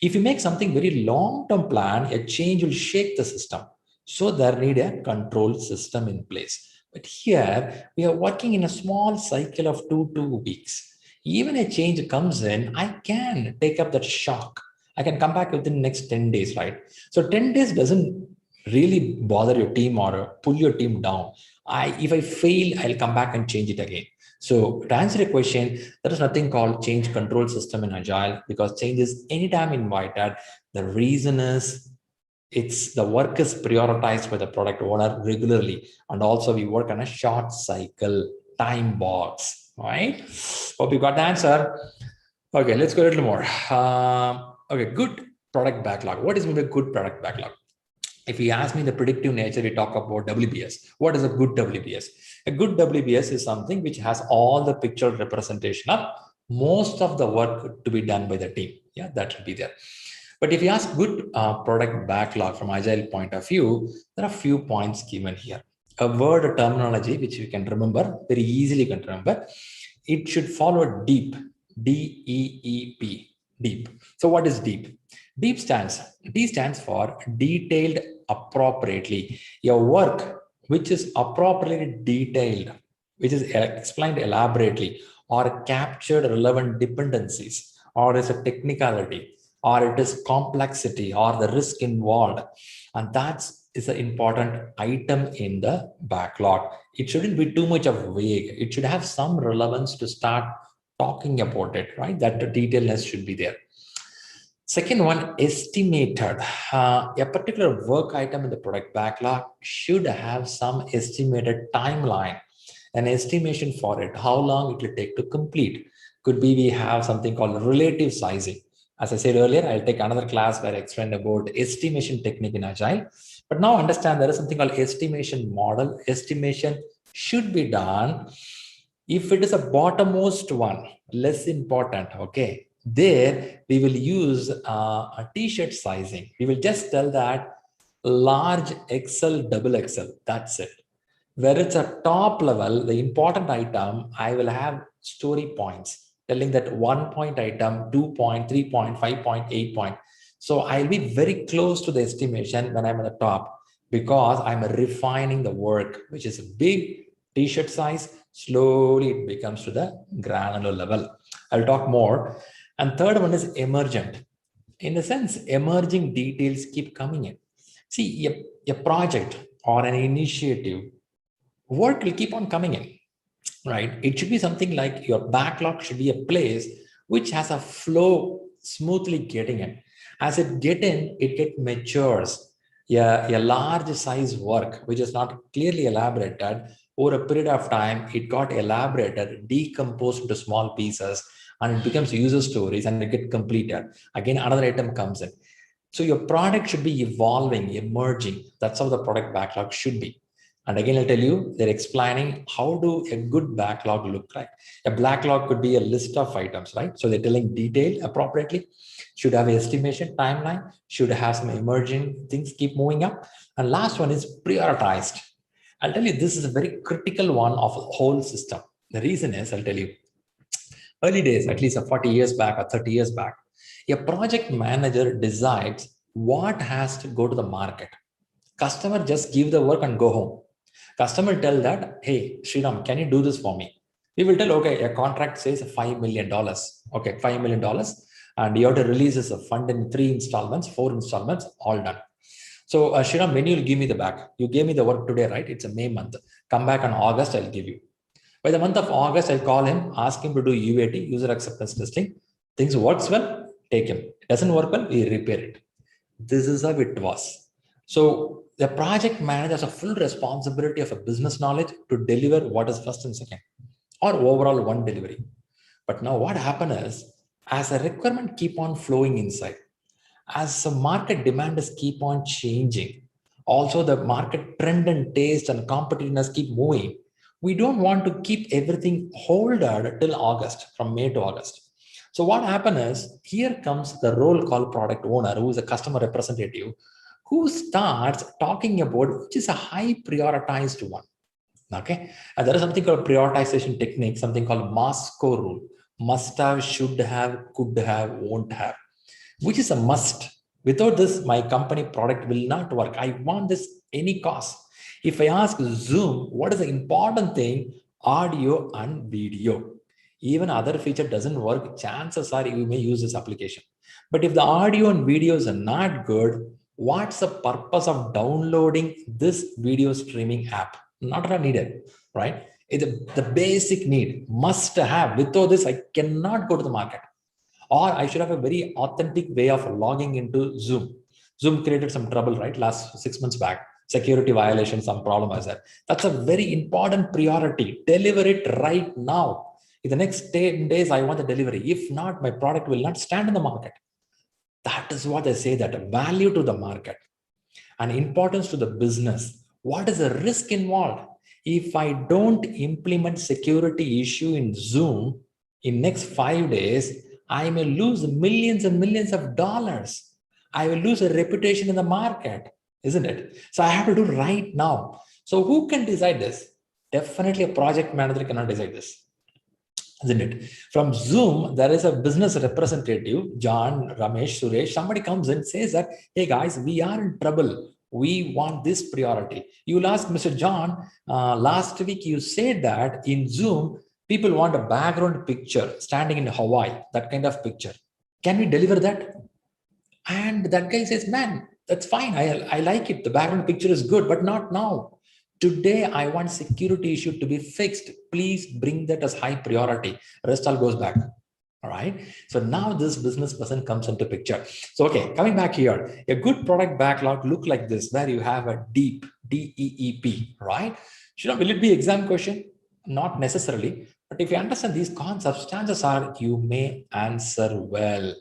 If you make something very long-term plan, a change will shake the system. So there need a control system in place. But here we are working in a small cycle of two weeks. Even a change comes in, I can take up that shock. I can come back within the next 10 days, right? So 10 days doesn't really bother your team or pull your team down. If I fail, I'll come back and change it again. So to answer your question, there is nothing called change control system in Agile because change is anytime invited. The reason is it's the work is prioritized by the product owner regularly. And also we work on a short cycle time box, right? Hope you got the answer. Okay, let's go a little more. Okay, good product backlog. What is maybe a good product backlog? If you ask me the predictive nature, we talk about WBS. What is a good WBS? A good WBS is something which has all the picture representation of most of the work to be done by the team. Yeah, that should be there. But if you ask good product backlog from Agile point of view, there are a few points given here. A word terminology, which you can remember, very easily you can remember. It should follow DEEP, D-E-E-P, DEEP. So what is DEEP? DEEP D stands for detailed appropriately. Your work, which is appropriately detailed, which is explained elaborately, or captured relevant dependencies, or is a technicality, or it is complexity, or the risk involved. And that is an important item in the backlog. It shouldn't be too much of vague. It should have some relevance to start talking about it, right? That the detailedness should be there. Second one, estimated. A particular work item in the product backlog should have some estimated timeline, an estimation for it, how long it will take to complete. Could be we have something called relative sizing. As I said earlier, I'll take another class where I explain about estimation technique in Agile. But now understand there is something called estimation model. Estimation should be done. If it is a bottommost one, less important, okay, there we will use a t-shirt sizing. We will just tell that large XL, double XL, that's it. Where it's a top level, the important item, I will have story points telling that 1 point item, 2 point, 3 point, 5 point, 8 point. So I'll be very close to the estimation when I'm at the top because I'm refining the work, which is a big t-shirt size. Slowly it becomes to the granular level. I'll talk more. And third one is emergent. In the sense, emerging details keep coming in. See, a project or an initiative, work will keep on coming in, right? It should be something like your backlog should be a place which has a flow smoothly getting in. As it get in, it matures. Yeah, a large size work, which is not clearly elaborated, over a period of time, it got elaborated, decomposed into small pieces, and it becomes user stories and it get completed. Again, another item comes in. So your product should be evolving, emerging. That's how the product backlog should be. And again, I'll tell you, they're explaining how do a good backlog look like. A backlog could be a list of items, right? So they're telling detail appropriately, should have an estimation timeline, should have some emerging things keep moving up. And last one is prioritized. I'll tell you, this is a very critical one of the whole system. The reason is, I'll tell you, early days, at least 40 years back or 30 years back, a project manager decides what has to go to the market. Customer just give the work and go home. Customer tell that, hey, Sriram, can you do this for me? We will tell, okay, a contract says $5 million. Okay, $5 million. And you have to release this fund in 3 installments, 4 installments, all done. So Sriram, when you'll give me the back? You gave me the work today, right? It's a May month. Come back in August, I'll give you. By the month of August, I'll call him, ask him to do UAT, user acceptance testing. Things works well, take him. It doesn't work well, we repair it. This is how it was. So the project manager has a full responsibility of a business knowledge to deliver what is first and second, or overall one delivery. But now what happened is, as a requirement keep on flowing inside, as the market demand is keep on changing, also the market trend and taste and competitiveness keep moving, we don't want to keep everything holded till August, from May to August. So what happened is, here comes the role called product owner, who is a customer representative, who starts talking about which is a high prioritized one. Okay, and there is something called prioritization technique, something called Moscow rule: must have, should have, could have, won't have, which is a must. Without this, my company product will not work. I want this any cost. If I ask Zoom, what is the important thing? Audio and video. Even other feature doesn't work, chances are you may use this application. But if the audio and videos are not good, what's the purpose of downloading this video streaming app? Not needed, right? It's the basic need, must have. Without this, I cannot go to the market. Or I should have a very authentic way of logging into Zoom. Zoom created some trouble, right? Last 6 months back, security violation, some problem was there. That's a very important priority. Deliver it right now. In the next 10 days, I want the delivery. If not, my product will not stand in the market. That is what I say, that value to the market and importance to the business. What is the risk involved? If I don't implement security issue in Zoom in next 5 days, I may lose millions and millions of dollars. I will lose a reputation in the market, isn't it? So I have to do right now. So who can decide this? Definitely a project manager cannot decide this, isn't it? From Zoom, there is a business representative, John, Ramesh, Suresh. Somebody comes and says that, hey guys, we are in trouble. We want this priority. You will ask Mr. John, last week you said that in Zoom, people want a background picture standing in Hawaii, that kind of picture. Can we deliver that? And that guy says, man, that's fine. I like it. The background picture is good, but not now. Today, I want security issue to be fixed. Please bring that as high priority. Rest all goes back. All right. So now this business person comes into picture. So, okay, coming back here, a good product backlog look like this, where you have a deep, DEEP, right? Will it be exam question? Not necessarily. But if you understand these concepts, chances are you may answer well.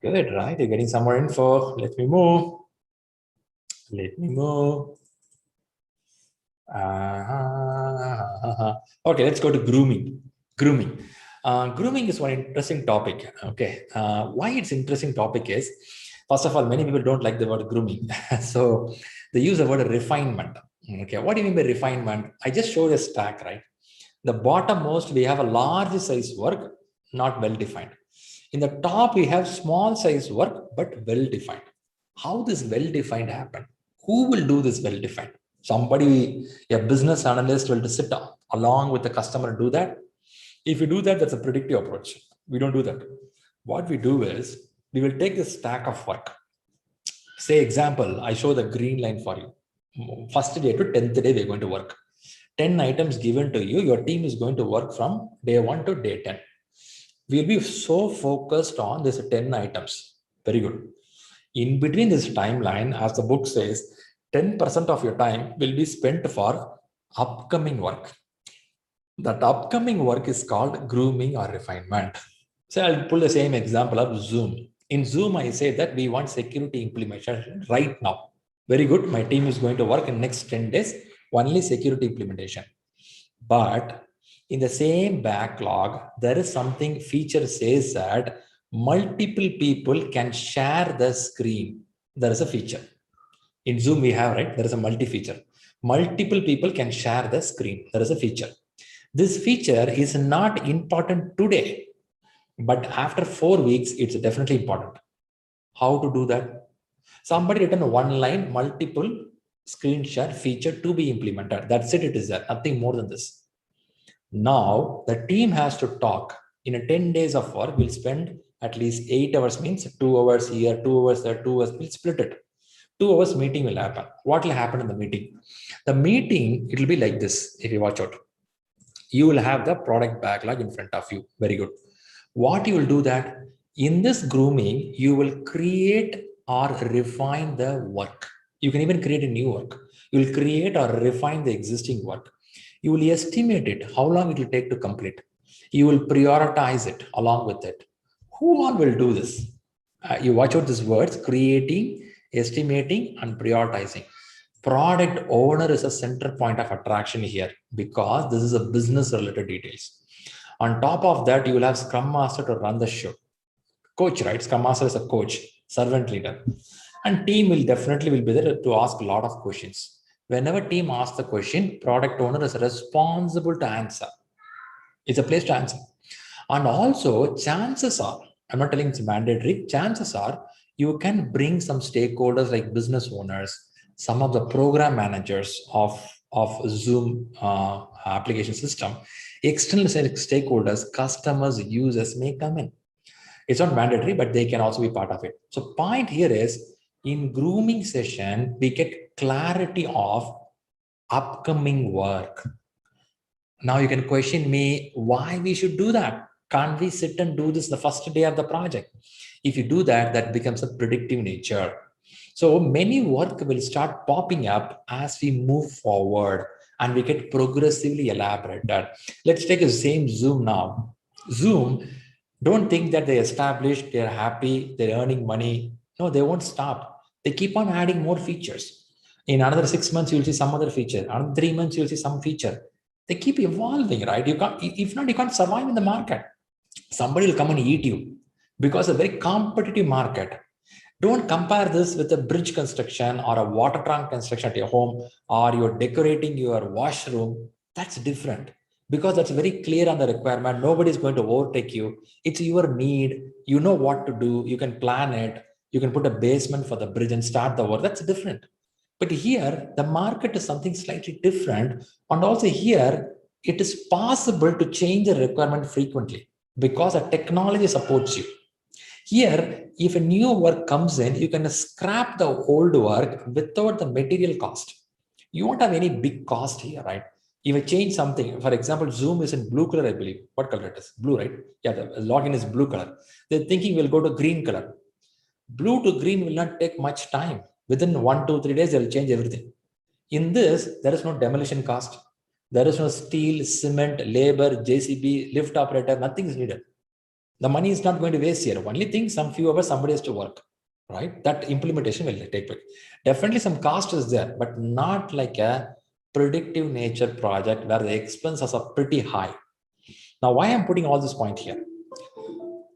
Good, right? You're getting some more info. Let me move. Okay, let's go to grooming. Grooming is one interesting topic. Okay, why it's interesting topic is, first of all, many people don't like the word grooming, so they use the word refinement. Okay, what do you mean by refinement? I just showed a stack, right? The bottom most we have a large size work, not well defined. In the top we have small size work, but well defined. How this well defined happen? Who will do this well defined? Somebody, a business analyst will sit along with the customer and do that. If you do that, that's a predictive approach. We don't do that. What we do is, we will take the stack of work. Say example, I show the green line for you. First day to 10th day, we're going to work. 10 items given to you. Your team is going to work from day 1 to day 10. We'll be so focused on this 10 items. Very good. In between this timeline, as the book says, 10% of your time will be spent for upcoming work. That upcoming work is called grooming or refinement. So I'll pull the same example of Zoom. In Zoom, I say that we want security implementation right now. Very good. My team is going to work in next 10 days, only security implementation. But in the same backlog, there is something feature says that multiple people can share the screen. There is a feature. In Zoom, we have, right? There is a multi-feature. Multiple people can share the screen. There is a feature. This feature is not important today, but after 4 weeks, it's definitely important. How to do that? Somebody written one line, multiple screen share feature to be implemented. That's it. It is there. Nothing more than this. Now, the team has to talk. In a 10 days of work, we'll spend at least 8 hours, means 2 hours here, 2 hours there, 2 hours. We'll split it. 2 hours meeting will happen. What will happen in the meeting? The meeting, it will be like this. If you watch out, you will have the product backlog in front of you. Very good. What you will do that in this grooming, you will create or refine the work. You can even create a new work. You will create or refine the existing work. You will estimate it, how long it will take to complete. You will prioritize it along with it. Who all will do this? You watch out these words: creating, estimating, and prioritizing. Product owner is a center point of attraction here, because this is a business related details. On top of that, you will have Scrum Master to run the show. Coach, right? Scrum Master is a coach, servant leader. And team will definitely be there to ask a lot of questions. Whenever team asks the question, product owner is responsible to answer. It's a place to answer. And also, chances are, I'm not telling it's mandatory, chances are you can bring some stakeholders like business owners, some of the program managers of Zoom application system, external stakeholders, customers, users may come in. It's not mandatory, but they can also be part of it. So point here is, in grooming session, we get clarity of upcoming work. Now you can question me why we should do that. Can't we sit and do this the first day of the project? If you do that, that becomes a predictive nature. So many work will start popping up as we move forward and we get progressively elaborated. Let's take the same Zoom now. Zoom, don't think that they established, they're happy, they're earning money. No, they won't stop. They keep on adding more features. In another 6 months, you'll see some other feature. Another 3 months, you'll see some feature. They keep evolving, right? You can't, if not, you can't survive in the market. Somebody will come and eat you because it's a very competitive market. Don't compare this with a bridge construction or a water tank construction at your home, or you're decorating your washroom. That's different because that's very clear on the requirement. Nobody's going to overtake you. It's your need. You know what to do. You can plan it. You can put a basement for the bridge and start the work. That's different. But here, the market is something slightly different. And also here, it is possible to change the requirement frequently because the technology supports you. Here, if a new work comes in, you can scrap the old work without the material cost. You won't have any big cost here, right? If I change something, for example, Zoom is in blue color, I believe. What color it is? Blue, right? Yeah, the login is blue color. They're thinking we'll go to green color. Blue to green will not take much time. Within 1, 2, 3 days, they'll change everything. In this, there is no demolition cost. There is no steel, cement, labor, JCB, lift operator, nothing is needed. The money is not going to waste here. Only thing, some few hours somebody has to work, right? That implementation will take place. Definitely some cost is there, but not like a predictive nature project where the expenses are pretty high. Now, why I'm putting all this point here?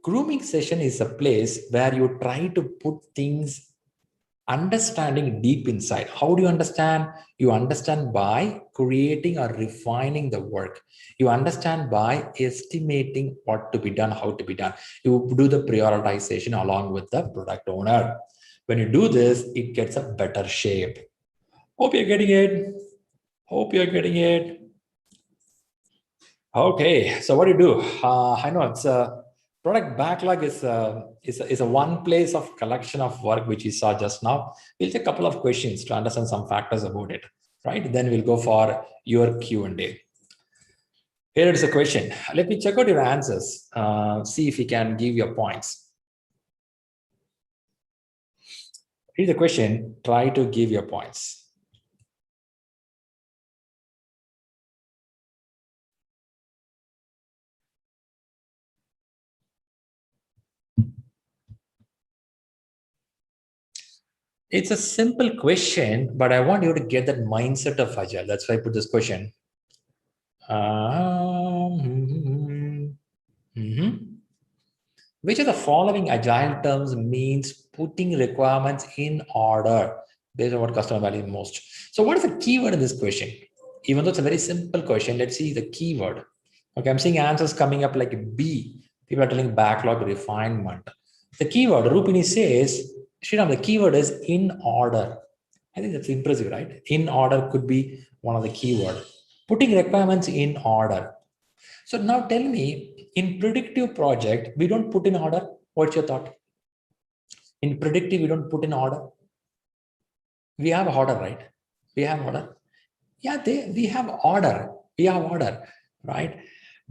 Grooming session is a place where you try to put things understanding deep inside. How do you understand? You understand by creating or refining the work. You understand by estimating what to be done, how to be done. You do the prioritization along with the product owner. When you do this, it gets a better shape. Hope you're getting it. Hope you're getting it. Okay, so what do you do? I know it's a product backlog is a one place of collection of work which we saw just now. We'll take a couple of questions to understand some factors about it, right? Then we'll go for your Q&A. Here is a question. Let me check out your answers. See if you can give your points. Here's the question. Try to give your points. It's a simple question, but I want you to get that mindset of Agile. That's why I put this question. Which of the following Agile terms means putting requirements in order based on what customer values most? So what is the keyword in this question? Even though it's a very simple question, let's see the keyword. Okay, I'm seeing answers coming up like B. People are telling backlog refinement. The keyword, Rupini says, Sriram, the keyword is in order. I think that's impressive, right? In order could be one of the keyword. Putting requirements in order. So now tell me, in predictive project, we don't put in order. What's your thought? In predictive, we don't put in order. We have order, right? We have order. Yeah, we have order. We have order, right?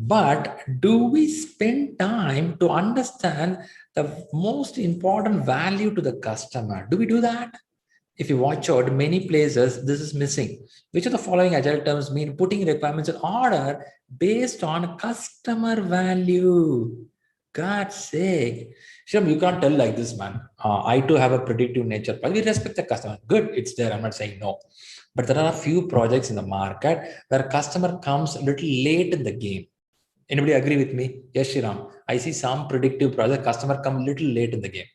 But do we spend time to understand the most important value to the customer? Do we do that? If you watch out, many places, this is missing. Which of the following Agile terms mean putting requirements in order based on customer value? God's sake. Sure, you can't tell like this, man. I too have a predictive nature, but we respect the customer. Good, it's there. I'm not saying no. But there are a few projects in the market where customer comes a little late in the game. Anybody agree with me? Yes, Shriram. I see some predictive project customer come little late in the game.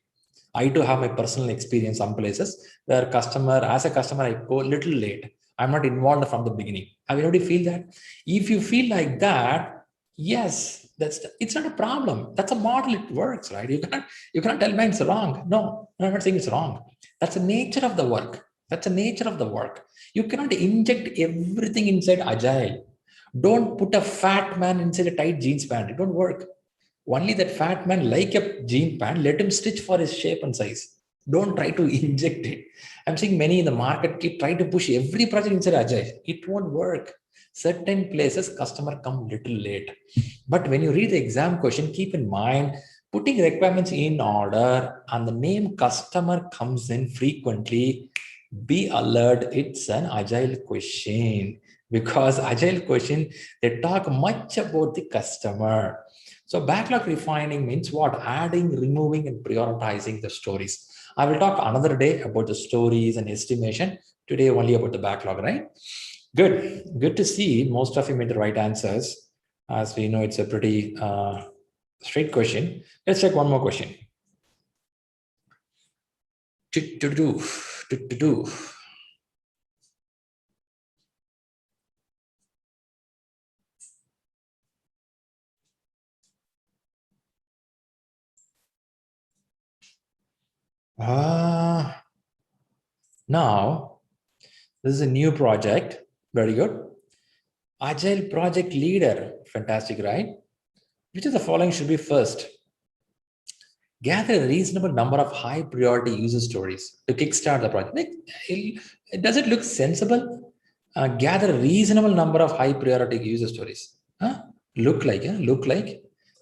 I do have my personal experience some places where as a customer, I go little late. I'm not involved from the beginning. Have anybody feel that? If you feel like that, yes, it's not a problem. That's a model. It works, right? You cannot tell me it's wrong. No, I'm not saying it's wrong. That's the nature of the work. That's the nature of the work. You cannot inject everything inside Agile. Don't put a fat man inside a tight jeans pant. It don't work. Only that fat man like a jean pant, let him stitch for his shape and size. Don't try to inject it. I'm seeing many in the market keep trying to push every project inside Agile. It won't work. Certain places customer come little late. But when you read the exam question, keep in mind putting requirements in order and the name customer comes in frequently. Be alert, it's an Agile question, because Agile question, they talk much about the customer. So backlog refining means what? Adding, removing, and prioritizing the stories. I will talk another day about the stories and estimation. Today only about the backlog, right? Good to see most of you made the right answers. As we know, it's a pretty straight question. Let's check one more question. Now, this is a new project. Very good. Agile project leader. Fantastic, right? Which of the following should be first? Gather a reasonable number of high priority user stories to kickstart the project. Does it look sensible? Gather a reasonable number of high priority user stories. Huh? Look like,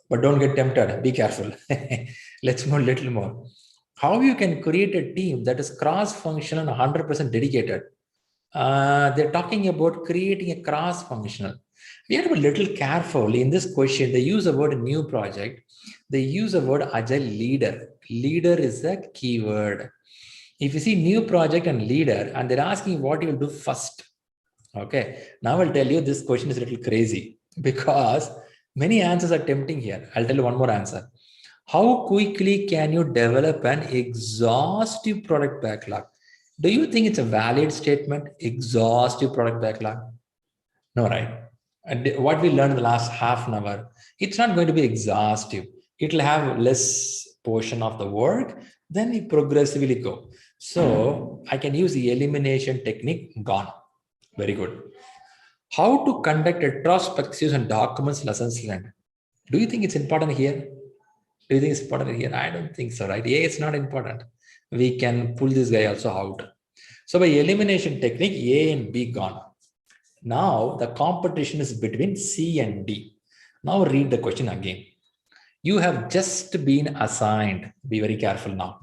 but don't get tempted. Be careful. Let's move a little more. How you can create a team that is cross-functional and 100% dedicated. They're talking about creating a cross-functional. We have to be a little careful in this question. They use the word new project. They use the word Agile leader. Leader is the keyword. If you see new project and leader, and they're asking what you will do first. Okay, now I'll tell you this question is a little crazy because many answers are tempting here. I'll tell you one more answer. How quickly can you develop an exhaustive product backlog? Do you think it's a valid statement? Exhaustive product backlog? No, right? And what we learned in the last half an hour, it's not going to be exhaustive. It'll have less portion of the work, then we progressively go. So I can use the elimination technique, gone. Very good. How to conduct retrospectives and documents lessons learned. Do you think it's important here? Do you think it's important here? I don't think so, right? A, it's not important. We can pull this guy also out. So by elimination technique, A and B gone. Now the competition is between C and D. Now read the question again. You have just been assigned. Be very careful now.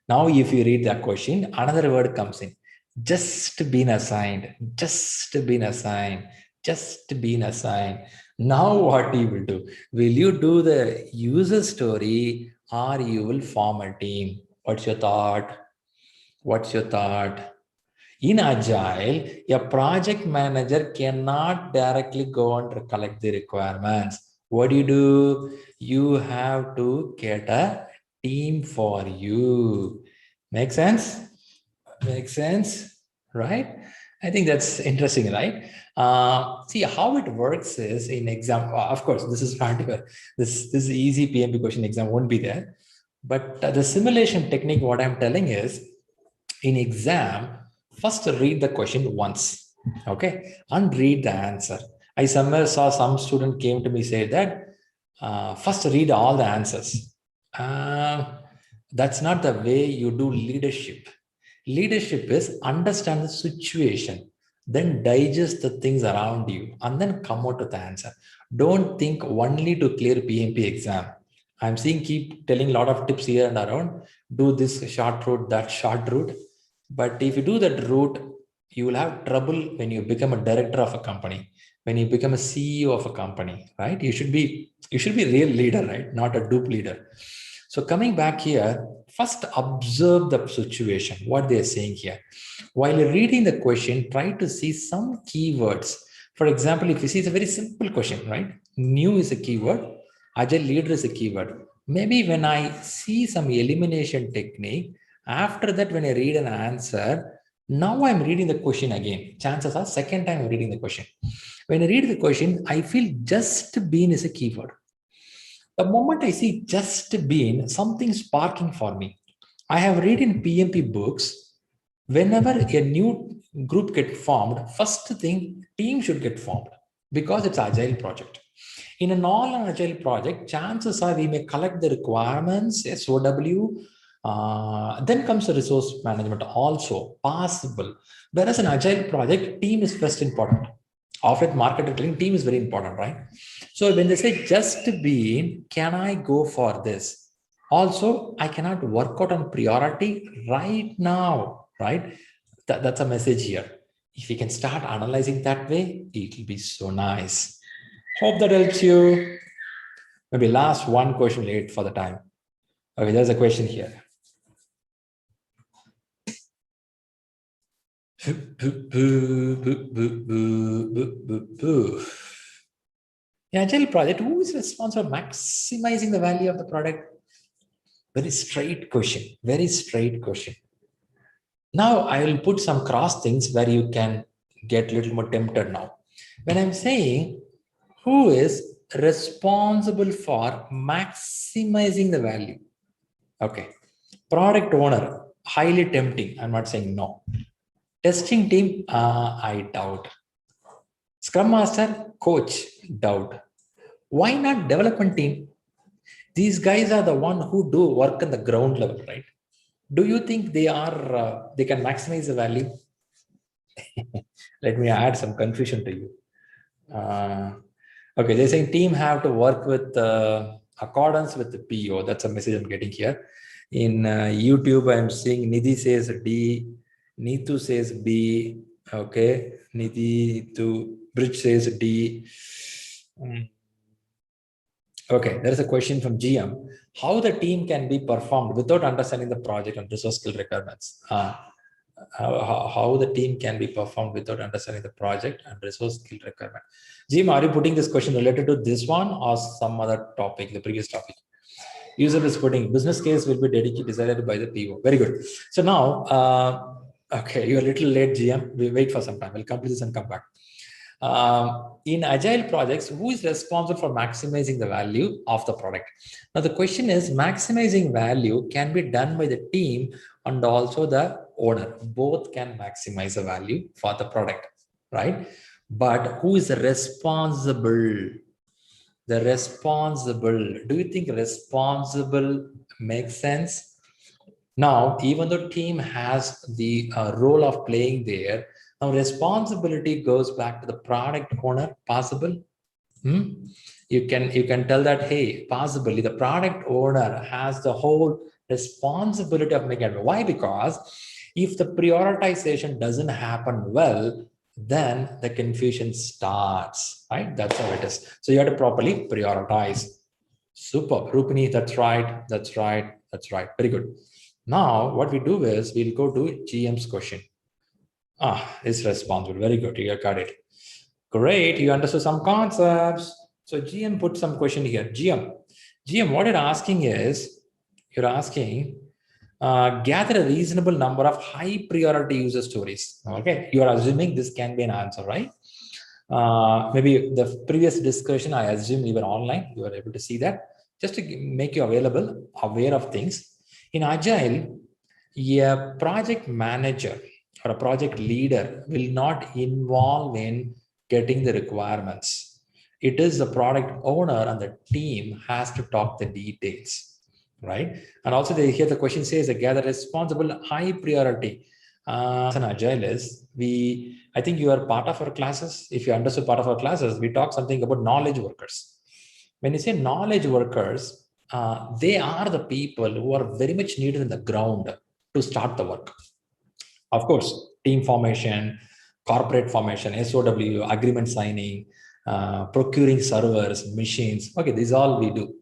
Now if you read that question, another word comes in. Just been assigned. Just been assigned. Just been assigned. Now what you will do? Will you do the user story or you will form a team? What's your thought? What's your thought? In Agile, a project manager cannot directly go and collect the requirements. What do? You have to get a team for you. Make sense? Make sense? Right? I think that's interesting, right? See how it works is in exam. Of course, this is not this easy PMP question exam won't be there. But the simulation technique, what I'm telling is, in exam, first read the question once, okay, and read the answer. I somewhere saw some student came to me say that first read all the answers. That's not the way you do leadership. Leadership is understand the situation, then digest the things around you, and then come out with the answer. Don't think only to clear PMP exam. I'm seeing keep telling a lot of tips here and around. Do this short route, that short route. But if you do that route, you will have trouble when you become a director of a company, when you become a CEO of a company, right? You should be real leader, right? Not a dupe leader. So coming back here, first observe the situation, what they're saying here. While you're reading the question, try to see some keywords. For example, if you see, it's a very simple question, right? New is a keyword, agile leader is a keyword. Maybe when I see some elimination technique, after that, when I read an answer, now I'm reading the question again. Chances are second time I'm reading the question. When I read the question, I feel just been is a keyword. The moment I see just been, something sparking for me. I have read in PMP books, whenever a new group get formed, first thing, team should get formed because it's agile project. In a non-agile project, chances are we may collect the requirements, SOW, then comes the resource management also possible. Whereas an agile project, team is first important. After marketing, team is very important, right? So when they say just be, can I go for this? Also, I cannot work out on priority right now, right? That's a message here. If you can start analyzing that way, it will be so nice. Hope that helps you. Maybe last one question late for the time. Okay, there's a question here. Agile project, who is responsible for maximizing the value of the product? Very straight question, very straight question. Now I will put some cross things where you can get a little more tempted now. When I'm saying who is responsible for maximizing the value? Okay. Product owner, highly tempting. I'm not saying no. Testing team, I doubt. Scrum master, coach, doubt. Why not development team? These guys are the one who do work on the ground level, right? Do you think they are they can maximize the value? Let me add some confusion to you. Okay, they're saying team have to work with accordance with the PO. That's a message I'm getting here. In YouTube, I'm seeing Nidhi says D, Neetu says B. Okay, Nidhi to Bridge says D. Okay, there is a question from GM. How the team can be performed without understanding the project and resource skill requirements? How the team can be performed without understanding the project and resource skill requirement. Jim, are you putting this question related to this one or some other topic, the previous topic? User is putting business case will be dedicated, decided by the PO. Very good. So now, okay, you're a little late, GM. We wait for some time. We'll complete this and come back. In agile projects, who is responsible for maximizing the value of the product? Now, the question is maximizing value can be done by the team and also the owner. Both can maximize the value for the product, right? But who is responsible? The responsible. Do you think responsible makes sense? Now, even though team has the role of playing there, now responsibility goes back to the product owner. Possible? You can tell that, hey, possibly the product owner has the whole responsibility of making it. Why? Because if the prioritization doesn't happen well, then the confusion starts, right? That's how it is. So you have to properly prioritize. Super, Rupini, that's right, that's right, that's right. Very good. Now, what we do is we'll go to GM's question. Is responsible. Very good. You got it. Great. You understood some concepts. So GM put some question here. GM, what you're asking is, you're asking, gather a reasonable number of high priority user stories. Okay. You are assuming this can be an answer, right? Maybe the previous discussion, I assume you were online. You were able to see that. Just to make you available, aware of things. In Agile, a project manager or a project leader will not involve in getting the requirements. It is the product owner and the team has to talk the details, right? And also here the question says, gather responsible high priority. As an Agile is, I think you are part of our classes. If you understood part of our classes, we talk something about knowledge workers. When you say knowledge workers, they are the people who are very much needed in the ground to start the work. Of course, team formation, corporate formation, SOW, agreement signing, procuring servers, machines. Okay, these all we do.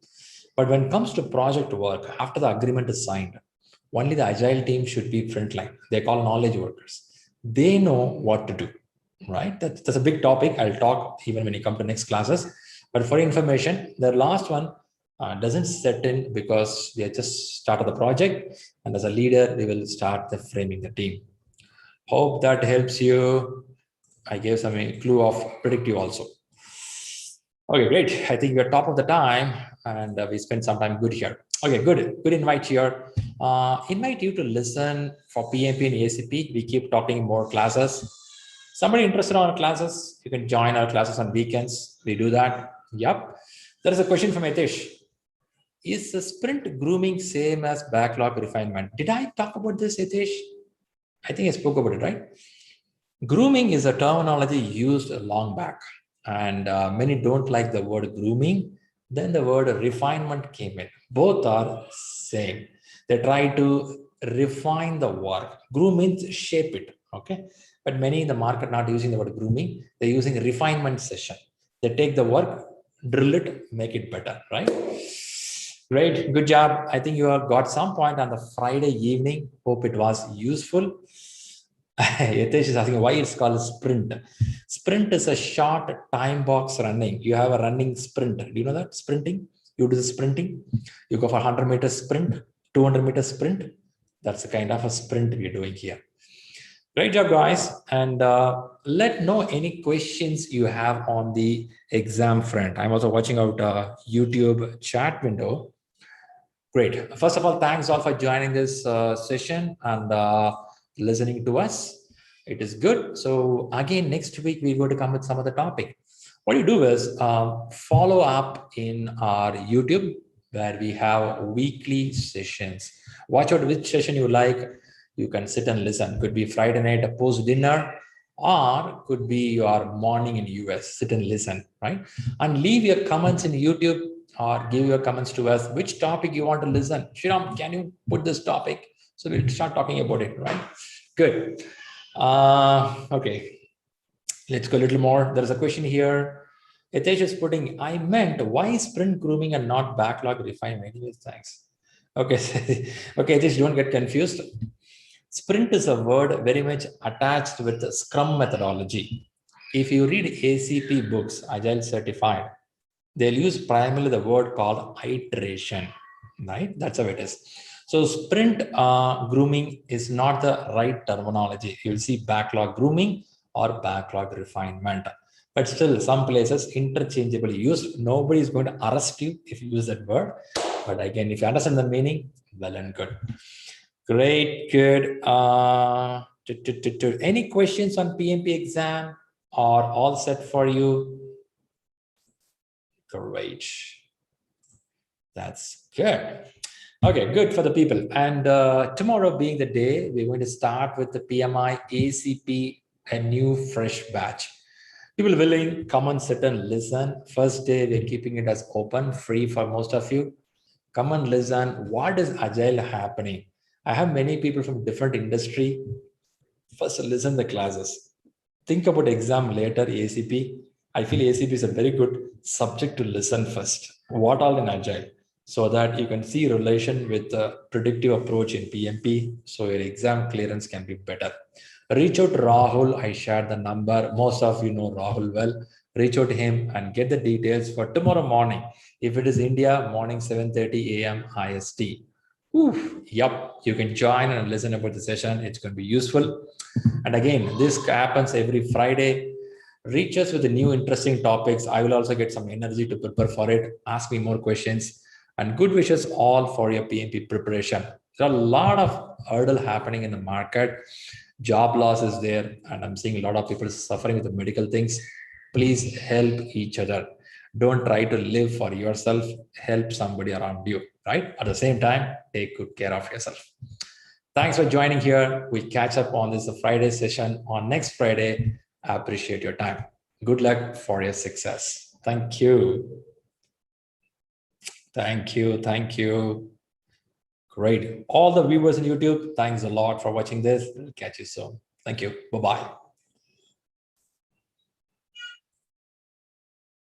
But when it comes to project work, after the agreement is signed, only the Agile team should be frontline. They call knowledge workers. They know what to do. right? That's a big topic. I'll talk even when you come to next classes. But for information, the last one doesn't set in because we have just started the project. And as a leader, we will start the framing the team. Hope that helps you. I gave some clue of predictive also. Okay, great. I think we're top of the time and we spent some time good here. Okay, good invite here. Invite you to listen for PMP and ACP. We keep talking more classes. Somebody interested in our classes, you can join our classes on weekends. We do that. Yep. There is a question from Etish. Is the sprint grooming same as backlog refinement? Did I talk about this, Etish? I think I spoke about it, right? Grooming is a terminology used long back, and many don't like the word grooming. Then the word refinement came in. Both are same. They try to refine the work. Groom means shape it, okay? But many in the market not using the word grooming. They're using refinement session. They take the work, drill it, make it better, right? Great, good job. I think you have got some point on the Friday evening. Hope it was useful. Yitesh is asking why it's called sprint. Sprint is a short time box running. You have a running sprint. Do you know that? Sprinting? You do the sprinting. You go for 100 meter sprint, 200 meter sprint. That's the kind of a sprint we're doing here. Great job, guys. And let know any questions you have on the exam front. I'm also watching out YouTube chat window. Great. First of all, thanks all for joining this session and listening to us. It is good. So again, next week, we're going to come with some other topic. What you do is follow up in our YouTube where we have weekly sessions. Watch out which session you like. You can sit and listen. Could be Friday night post dinner, or could be your morning in US. Sit and listen, right? And leave your comments in YouTube or give your comments to us. Which topic you want to listen? Shriram, can you put this topic? So we'll start talking about it, right? Good. Okay, let's go a little more. There's a question here. Hitesh is putting, I meant why sprint grooming and not backlog refinement? Anyways, thanks. Okay, okay, Hitesh, don't get confused. Sprint is a word very much attached with the Scrum methodology. If you read ACP books, Agile certified, they'll use primarily the word called iteration, right? That's how it is. So sprint grooming is not the right terminology. You'll see backlog grooming or backlog refinement. But still, some places interchangeably used. Nobody is going to arrest you if you use that word. But again, if you understand the meaning, well and good. Great, good. Any questions on PMP exam or all set for you? Great. That's good. Okay, good for the people. And tomorrow being the day, we're going to start with the PMI-ACP, a new fresh batch. People willing, come and sit and listen. First day, we're keeping it as open, free for most of you. Come and listen. What is Agile happening? I have many people from different industry. First, listen the classes. Think about exam later, ACP. I feel ACP is a very good subject to listen first. What all in Agile? So that you can see relation with the predictive approach in PMP. So your exam clearance can be better. Reach out to Rahul. I shared the number. Most of you know Rahul well. Reach out to him and get the details for tomorrow morning. If it is India, morning 7:30 a.m. IST. Oof, yep, you can join and listen about the session. It's going to be useful. And again, this happens every Friday. Reach us with the new interesting topics. I will also get some energy to prepare for it. Ask me more questions. And good wishes all for your PMP preparation. There are a lot of hurdle happening in the market. Job loss is there. And I'm seeing a lot of people suffering with the medical things. Please help each other. Don't try to live for yourself. Help somebody around you, right? At the same time, take good care of yourself. Thanks for joining here. We'll catch up on this Friday session on next Friday. I appreciate your time. Good luck for your success. Thank you. Thank you. Thank you. Great. All the viewers on YouTube, thanks a lot for watching this. We'll catch you soon. Thank you. Bye-bye.